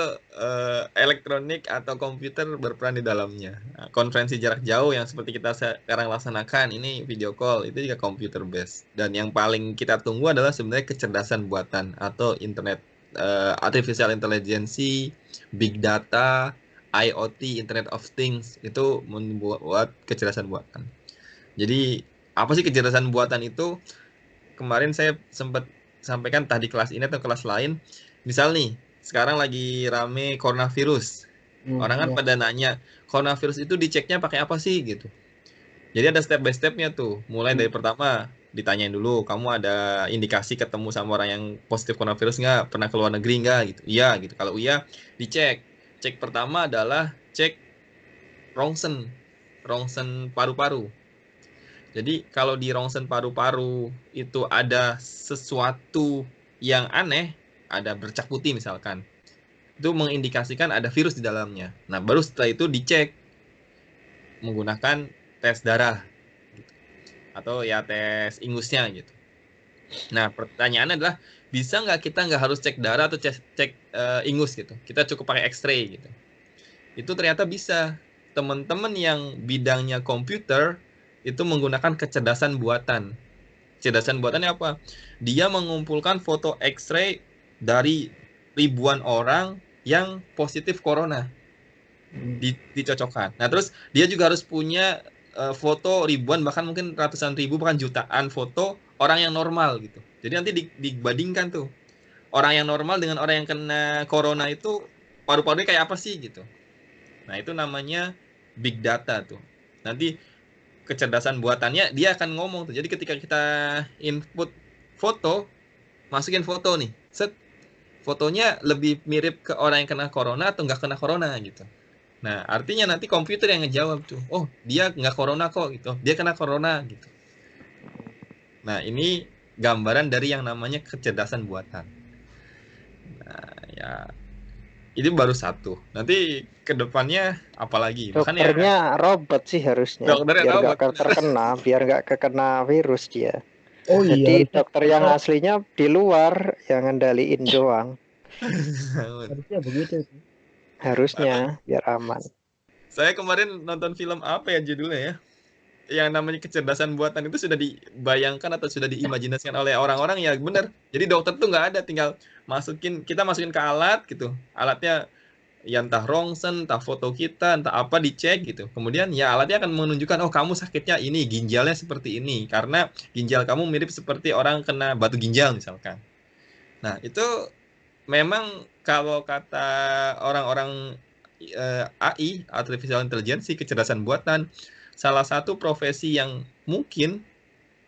elektronik atau komputer berperan di dalamnya. Nah, konferensi jarak jauh yang seperti kita sekarang laksanakan ini video call itu juga komputer based. Dan yang paling kita tunggu adalah sebenarnya kecerdasan buatan atau internet artificial intelligence, big data, IoT, Internet of Things itu membuat kecerdasan buatan. Jadi apa sih kecerdasan buatan itu? Kemarin saya sempat sampaikan tadi kelas ini atau kelas lain. Misal nih, sekarang lagi rame coronavirus. Orang kan pada nanya, coronavirus itu diceknya pakai apa sih gitu. Jadi ada step by stepnya tuh. Mulai dari pertama, ditanyain dulu, kamu ada indikasi ketemu sama orang yang positif coronavirus nggak? Pernah ke luar negeri nggak? Gitu. Iya gitu. Kalau iya, dicek. Cek pertama adalah cek rongsen paru-paru. Jadi kalau di rongsen paru-paru itu ada sesuatu yang aneh, ada bercak putih misalkan, itu mengindikasikan ada virus di dalamnya. Nah baru setelah itu dicek menggunakan tes darah gitu. Atau ya tes ingusnya gitu. Nah pertanyaannya adalah bisa nggak kita nggak harus cek darah atau cek ingus gitu, kita cukup pakai X-ray gitu. Itu ternyata bisa. Teman-teman yang bidangnya komputer itu menggunakan kecerdasan buatan. Kecerdasan buatannya apa? Dia mengumpulkan foto X-ray dari ribuan orang yang positif corona. Dicocokkan. Nah, terus dia juga harus punya foto ribuan, bahkan mungkin ratusan ribu, bahkan jutaan foto orang yang normal gitu. Jadi nanti dibandingkan tuh orang yang normal dengan orang yang kena corona itu paru-parunya kayak apa sih gitu. Nah itu namanya big data tuh. Nanti kecerdasan buatannya dia akan ngomong tuh. Jadi ketika kita input foto, masukin foto nih, set, fotonya lebih mirip ke orang yang kena corona atau nggak kena corona gitu. Nah artinya nanti komputer yang ngejawab tuh, oh dia nggak corona kok gitu, dia kena corona gitu. Nah ini gambaran dari yang namanya kecerdasan buatan. Nah ya ini baru satu. Nanti kedepannya apalagi? Dokternya robot sih harusnya. Dokternya biar robot. Gak terkena, biar nggak kekena virus dia. Oh Jadi iya. dokter yang aslinya di luar yang ngendaliin doang. Harusnya begitu. Harusnya biar aman. Saya kemarin nonton film apa ya judulnya ya? Yang namanya kecerdasan buatan itu sudah dibayangkan atau sudah diimajinasikan oleh orang-orang ya benar. Jadi dokter tuh nggak ada, tinggal kita masukin ke alat gitu. Alatnya ya entah rongsen, entah foto kita, entah apa dicek gitu. Kemudian ya alatnya akan menunjukkan oh kamu sakitnya ini, ginjalnya seperti ini karena ginjal kamu mirip seperti orang kena batu ginjal misalkan. Nah, itu memang kalau kata orang-orang AI, artificial intelligence, kecerdasan buatan, salah satu profesi yang mungkin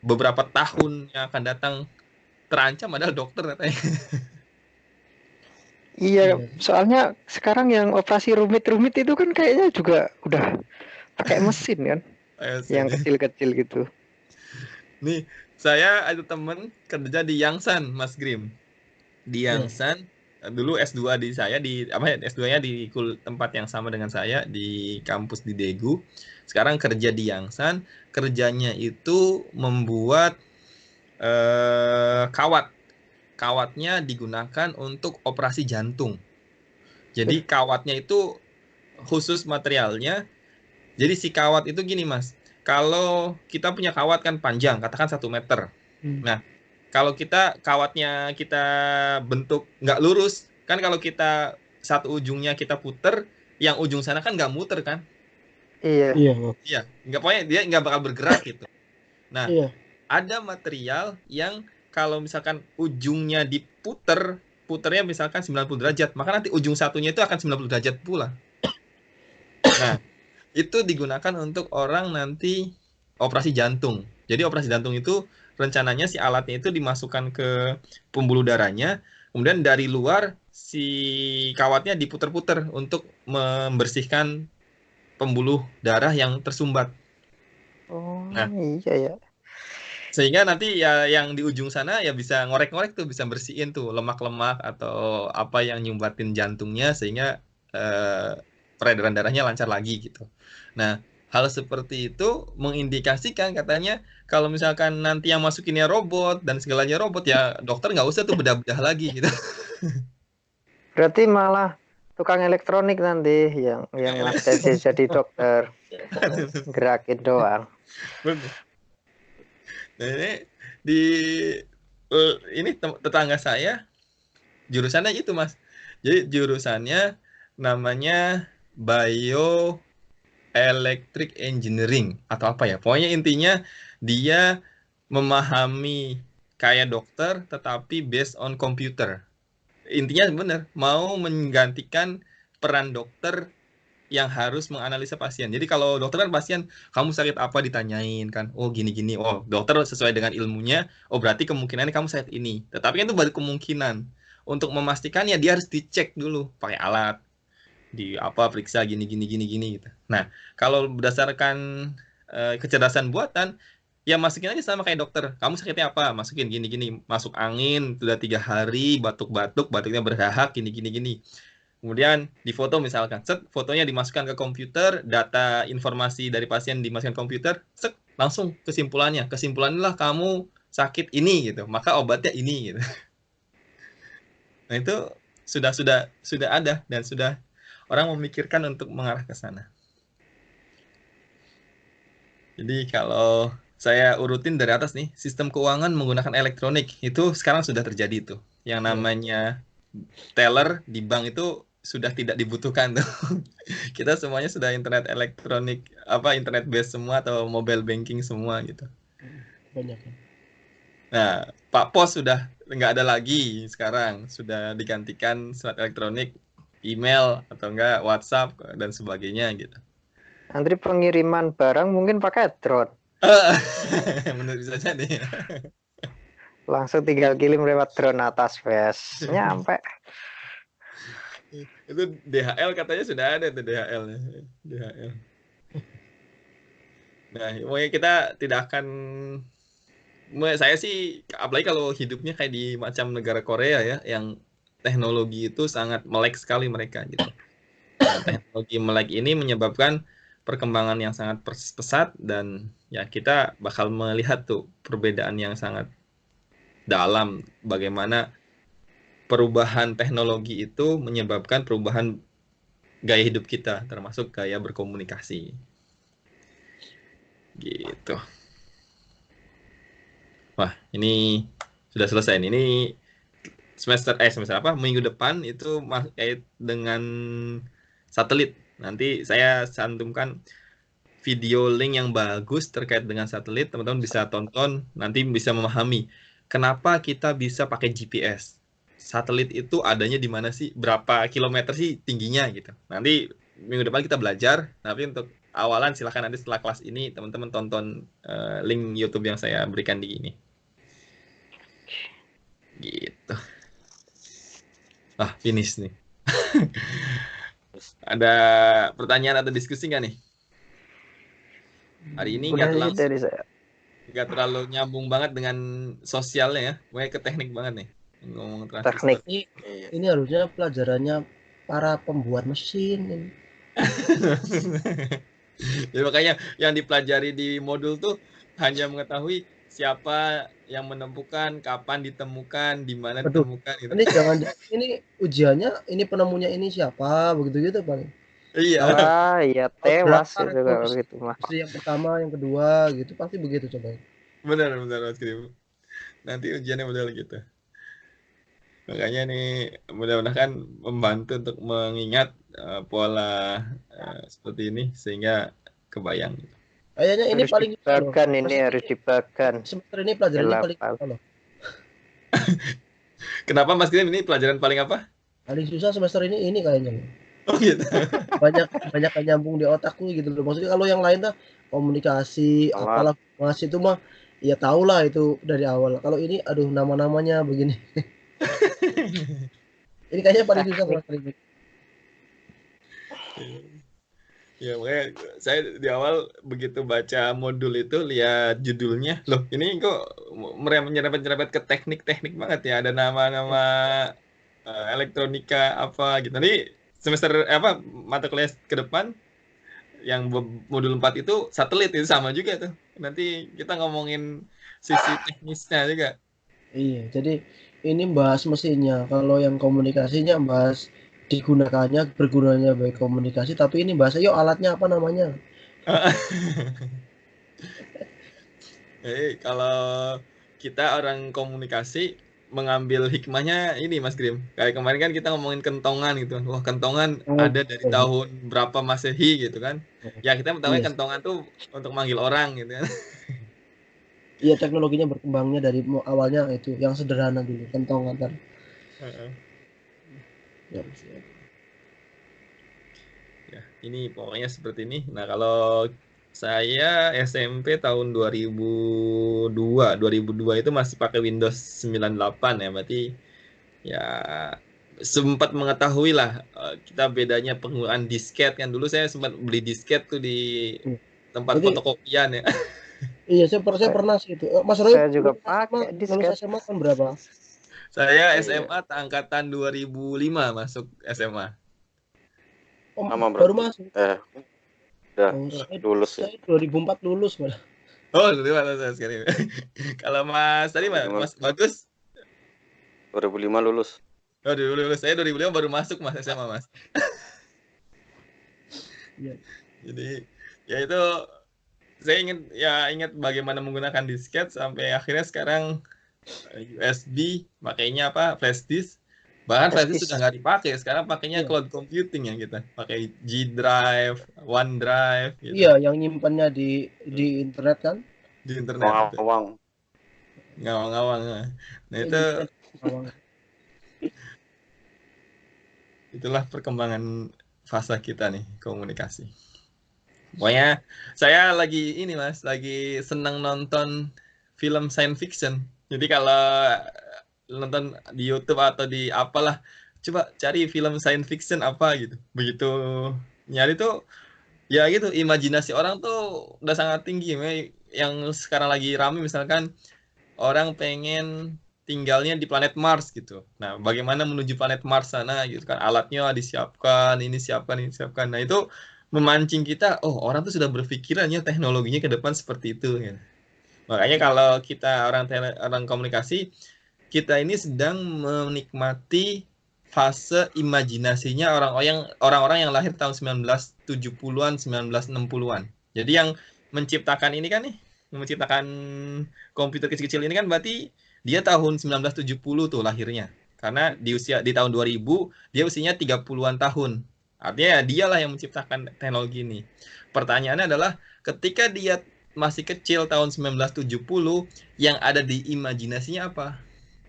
beberapa tahun yang akan datang terancam adalah dokter katanya. Iya, soalnya sekarang yang operasi rumit-rumit itu kan kayaknya juga udah pakai mesin kan, yang kecil-kecil gitu. Nih, saya ada temen kerja di Yangsan, Mas Grim. Di Yangsan, dulu S2 di saya di S2-nya di tempat yang sama dengan saya di kampus di Daegu. Sekarang kerja di Yangsan, kerjanya itu membuat kawat. Kawatnya digunakan untuk operasi jantung. Jadi kawatnya itu khusus materialnya. Jadi si kawat itu gini Mas, kalau kita punya kawat kan panjang, katakan 1 meter. Nah, kalau kawatnya kita bentuk nggak lurus, kan kalau kita satu ujungnya kita puter, yang ujung sana kan nggak muter kan? Iya. Iya, pokoknya dia nggak bakal bergerak gitu. Nah, ada material yang kalau misalkan ujungnya puternya misalkan 90 derajat, maka nanti ujung satunya itu akan 90 derajat pula. Nah, itu digunakan untuk orang nanti operasi jantung. Jadi operasi jantung itu rencananya si alatnya itu dimasukkan ke pembuluh darahnya, kemudian dari luar si kawatnya diputer-puter untuk membersihkan pembuluh darah yang tersumbat. Oh, nah, iya ya. Sehingga nanti ya yang di ujung sana ya bisa ngorek-ngorek tuh, bisa bersihin tuh lemak-lemak atau apa yang nyumbatin jantungnya sehingga peredaran darahnya lancar lagi gitu. Nah, hal seperti itu mengindikasikan katanya kalau misalkan nanti yang masukinnya robot dan segalanya robot ya dokter nggak usah tuh bedah-bedah lagi gitu. Berarti malah tukang elektronik nanti yang jadi dokter gerakin doang. Nah, ini tetangga saya jurusannya itu Mas. Jadi jurusannya namanya Bioelectric Engineering atau apa ya. Pokoknya intinya dia memahami kayak dokter tetapi based on computer. Intinya benar, mau menggantikan peran dokter yang harus menganalisa pasien. Jadi kalau dokter kan pasien, kamu sakit apa ditanyain kan. Oh gini-gini. Oh dokter sesuai dengan ilmunya. Oh berarti kemungkinannya kamu sakit ini. Tetapi kan itu baru kemungkinan. Untuk memastikan ya dia harus dicek dulu pakai alat. Periksa gini gitu. Nah, kalau berdasarkan kecerdasan buatan, ya masukin aja sama kayak dokter. Kamu sakitnya apa? Masukin gini-gini. Masuk angin, sudah 3 hari, batuk-batuk, batuknya berdahak, gini-gini. Kemudian difoto misalkan, fotonya dimasukkan ke komputer, data informasi dari pasien dimasukkan ke komputer, langsung kesimpulannya lah kamu sakit ini gitu, maka obatnya ini gitu. Nah itu sudah ada dan sudah orang memikirkan untuk mengarah ke sana. Jadi kalau saya urutin dari atas nih, sistem keuangan menggunakan elektronik itu sekarang sudah terjadi tuh, yang namanya teller di bank itu sudah tidak dibutuhkan tuh. Kita semuanya sudah internet elektronik, internet based semua atau mobile banking semua gitu. Banyak kan. Nah, Pak Pos sudah nggak ada lagi sekarang, sudah digantikan surat elektronik, email atau enggak WhatsApp dan sebagainya gitu. Nanti pengiriman barang mungkin pakai drone. Menurut saja nih. Langsung tinggal kirim lewat drone atas Wes, nyampe. Itu DHL katanya sudah ada tuh DHL. Nah, pokoknya kita tidak akan, saya sih apalagi kalau hidupnya kayak di macam negara Korea ya, yang teknologi itu sangat melek sekali mereka gitu. Nah, teknologi melek ini menyebabkan perkembangan yang sangat pesat dan ya kita bakal melihat tuh perbedaan yang sangat dalam bagaimana perubahan teknologi itu menyebabkan perubahan gaya hidup kita, termasuk gaya berkomunikasi. Gitu. Wah, ini sudah selesai. Ini semester minggu depan itu kait dengan satelit. Nanti saya cantumkan video link yang bagus terkait dengan satelit, teman-teman bisa tonton, nanti bisa memahami kenapa kita bisa pakai GPS. Satelit itu adanya di mana sih? Berapa kilometer sih tingginya gitu. Nanti minggu depan kita belajar, tapi untuk awalan silakan nanti setelah kelas ini teman-teman tonton link YouTube yang saya berikan di ini. Gitu. Finish nih. Ada pertanyaan atau diskusi nggak nih? Hari ini nggak terlalu nyambung banget dengan sosialnya ya, mulai ke teknik banget nih ngomong teknik. Ini harusnya pelajarannya para pembuat mesin ini. Jadi makanya yang dipelajari di modul tuh hanya mengetahui siapa yang menemukan, kapan ditemukan, di mana ditemukan gitu. Ini ini ujiannya, ini penemunya ini siapa, begitu gitu paling. Iya. Iya tewas itu kalau gitu mah. Yang pertama, yang kedua gitu pasti begitu coba. Benar Mas Krim. Nanti ujiannya model gitu. Makanya nih mudah-mudahan membantu untuk mengingat pola seperti ini sehingga kebayang. Kayaknya ini paling dibagan, ini harus dibagan. Semester ini pelajarannya paling apa loh? Kenapa Mas Krim, ini pelajaran paling apa? Paling susah semester ini kayaknya. Oh gitu. banyak nyambung di otakku gitu loh. Maksudnya kalau yang lain tuh komunikasi, apalah masih itu mah ya tahulah itu dari awal. Kalau ini aduh nama-namanya begini. Ini kayaknya paling susah semester ini. Ya makanya saya di awal begitu baca modul itu lihat judulnya, loh ini kok menyerempet ke teknik-teknik banget ya, ada nama-nama elektronika apa gitu. Nanti semester mata kuliah ke depan yang modul 4 itu satelit itu sama juga tuh. Nanti kita ngomongin sisi teknisnya juga. Iya, jadi ini bahas mesinnya. Kalau yang komunikasinya bahas digunakannya, bergunanya baik komunikasi, tapi ini bahasa yuk alatnya apa namanya. Kalau kita orang komunikasi mengambil hikmahnya ini Mas Grim. Kayak kemarin kan kita ngomongin kentongan gitu. Wah, kentongan ada dari tahun berapa Masehi gitu kan. Ya kita mengetahui kentongan tuh untuk manggil orang gitu kan. Iya, teknologinya berkembangnya dari awalnya itu yang sederhana dulu, kentongan kan. Ya, ini pokoknya seperti ini. Nah, kalau saya SMP tahun 2002 itu masih pakai Windows 98 ya, berarti ya sempat mengetahui lah kita bedanya penggunaan disket kan. Dulu saya sempat beli disket tuh di tempat fotokopian ya. Iya, saya pernah sih itu. Mas Roy, saya juga pakai disket. SMA tahun berapa? Saya SMA angkatan 2005 masuk SMA. Baru masuk. Udah lulus ya. Saya 2004 lulus malah. Oh, 2005 sekali. Kalau Mas tadi Mas Bagus 2005 lulus. Oh, 2005 lulus. Saya 2005 baru masuk Mas SMA, Mas. Iya. Jadi ya itu saya ingat bagaimana menggunakan disket sampai akhirnya sekarang USB, makainya flash disk. Bahkan flash disk sudah nggak dipakai, sekarang pakainya cloud computing ya kita, pakai G Drive, OneDrive. Gitu. Iya, yang nyimpannya di internet kan? Di internet. Ngawang. Ngawang. Nah itu itulah perkembangan fase kita nih komunikasi. Pokoknya saya lagi ini Mas, lagi senang nonton film science fiction. Jadi kalau nonton di YouTube atau di apalah, coba cari film science fiction apa gitu. Begitu nyari tuh ya gitu, imajinasi orang tuh udah sangat tinggi. Yang sekarang lagi rame misalkan orang pengen tinggalnya di planet Mars gitu. Nah, bagaimana menuju planet Mars sana gitu kan. Alatnya disiapkan, ini siapkan. Nah, itu memancing kita, oh orang tuh sudah berpikirannya teknologinya ke depan seperti itu ya. Makanya kalau kita orang komunikasi, kita ini sedang menikmati fase imajinasinya orang-orang yang lahir tahun 1970-an, 1960-an. Jadi yang menciptakan ini kan nih, menciptakan komputer kecil-kecil ini kan berarti dia tahun 1970 tuh lahirnya. Karena di tahun 2000 dia usianya 30-an tahun. Artinya dialah yang menciptakan teknologi ini. Pertanyaannya adalah ketika dia masih kecil tahun 1970, yang ada di imajinasinya apa?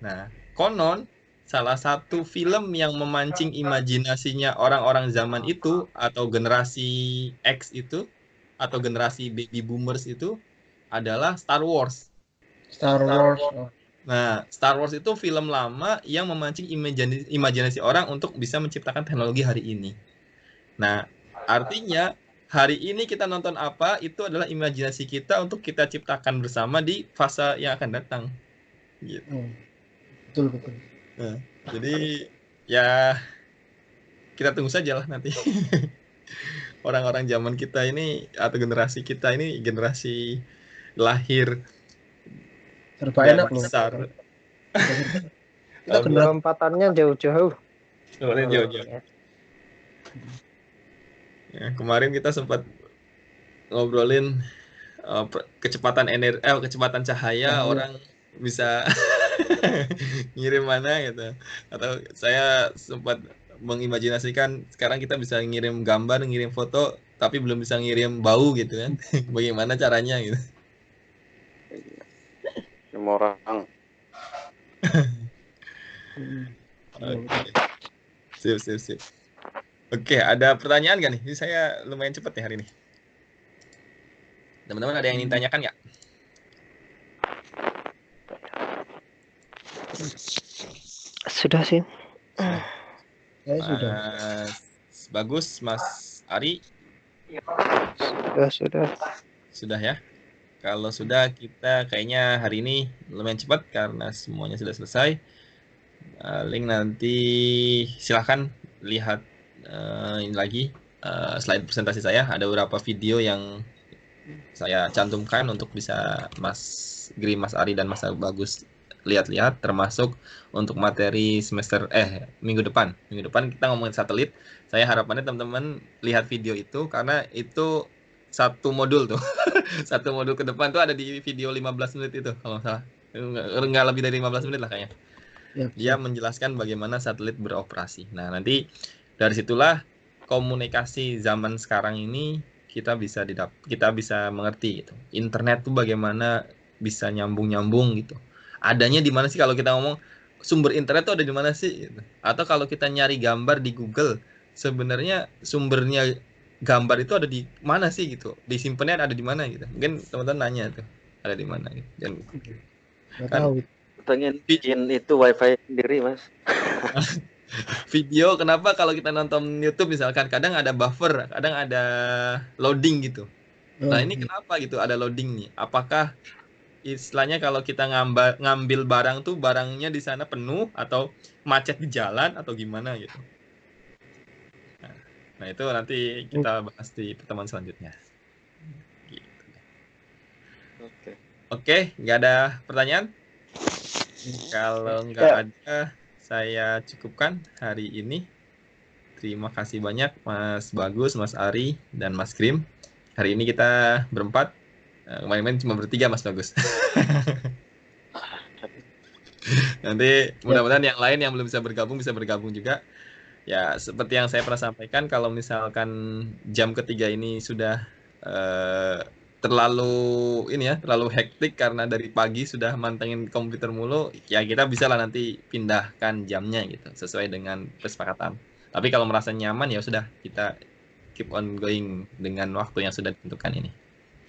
Nah, konon salah satu film yang memancing imajinasinya orang-orang zaman itu atau generasi X itu atau generasi baby boomers itu adalah Star Wars. Nah, Star Wars itu film lama yang memancing imajinasi orang untuk bisa menciptakan teknologi hari ini. Nah, artinya hari ini kita nonton apa itu adalah imajinasi kita untuk kita ciptakan bersama di fase yang akan datang. Gitu. Betul. Nah, jadi ya kita tunggu saja lah nanti. Orang-orang zaman kita ini atau generasi kita ini generasi lahir serba enak besar. Kita lompatannya jauh-jauh. Jauh-jauh. Ya, kemarin kita sempat ngobrolin kecepatan kecepatan cahaya orang bisa ngirim mana gitu. Atau saya sempat mengimajinasikan sekarang kita bisa ngirim gambar, ngirim foto, tapi belum bisa ngirim bau gitu kan. Bagaimana caranya gitu. Semua orang. Okay. Sip. Oke, ada pertanyaan nggak nih? Ini saya lumayan cepat nih hari ini. Teman-teman ada yang ingin tanyakan nggak? Sudah sih. Sudah. Bagus, Mas Ari. Sudah. Sudah ya. Kalau sudah, kita kayaknya hari ini lumayan cepat karena semuanya sudah selesai. Link nanti silahkan lihat ini lagi slide presentasi saya. Ada beberapa video yang saya cantumkan untuk bisa Mas Gri, Mas Ari, dan Mas Bagus lihat-lihat, termasuk untuk materi minggu depan. Minggu depan kita ngomongin satelit. Saya harapannya teman-teman lihat video itu karena itu satu modul tuh. Satu modul ke depan tuh ada di video 15 menit itu kalau salah. Enggak lebih dari 15 menit lah kayaknya. Dia menjelaskan bagaimana satelit beroperasi. Nah, nanti dari situlah komunikasi zaman sekarang ini kita bisa mengerti gitu. Internet tuh bagaimana bisa nyambung gitu. Adanya di mana sih kalau kita ngomong sumber internet tuh ada di mana sih gitu. Atau kalau kita nyari gambar di Google, sebenarnya sumbernya gambar itu ada di mana sih gitu. Disimpannya ada di mana gitu. Mungkin teman-teman nanya tuh, ada di mana gitu. Dan kan pengen bikin itu wifi sendiri Mas. Video kenapa kalau kita nonton YouTube misalkan kadang ada buffer, kadang ada loading gitu. Nah ini kenapa gitu ada loading nih? Apakah istilahnya kalau kita ngambil barang tuh barangnya di sana penuh atau macet di jalan atau gimana gitu? Nah itu nanti kita bahas di pertemuan selanjutnya. Gitu. Oke, nggak ada pertanyaan? Kalau nggak ada, saya cukupkan hari ini. Terima kasih banyak Mas Bagus, Mas Ari, dan Mas Grim. Hari ini kita berempat. Kemarin cuma bertiga Mas Bagus. Nanti mudah-mudahan yang lain yang belum bisa bergabung juga. Ya, seperti yang saya pernah sampaikan, kalau misalkan jam ketiga ini sudah terlalu hektik karena dari pagi sudah mantengin komputer mulu, ya kita bisa lah nanti pindahkan jamnya gitu, sesuai dengan kesepakatan. Tapi kalau merasa nyaman, ya sudah, kita keep on going dengan waktu yang sudah ditentukan ini.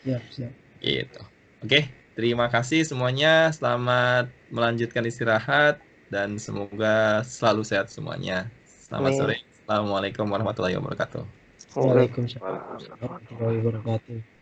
Siap. Gitu. Oke, terima kasih semuanya. Selamat melanjutkan istirahat dan semoga selalu sehat semuanya. Selamat sore. Assalamualaikum warahmatullahi wabarakatuh. Waalaikumsalam warahmatullahi wabarakatuh.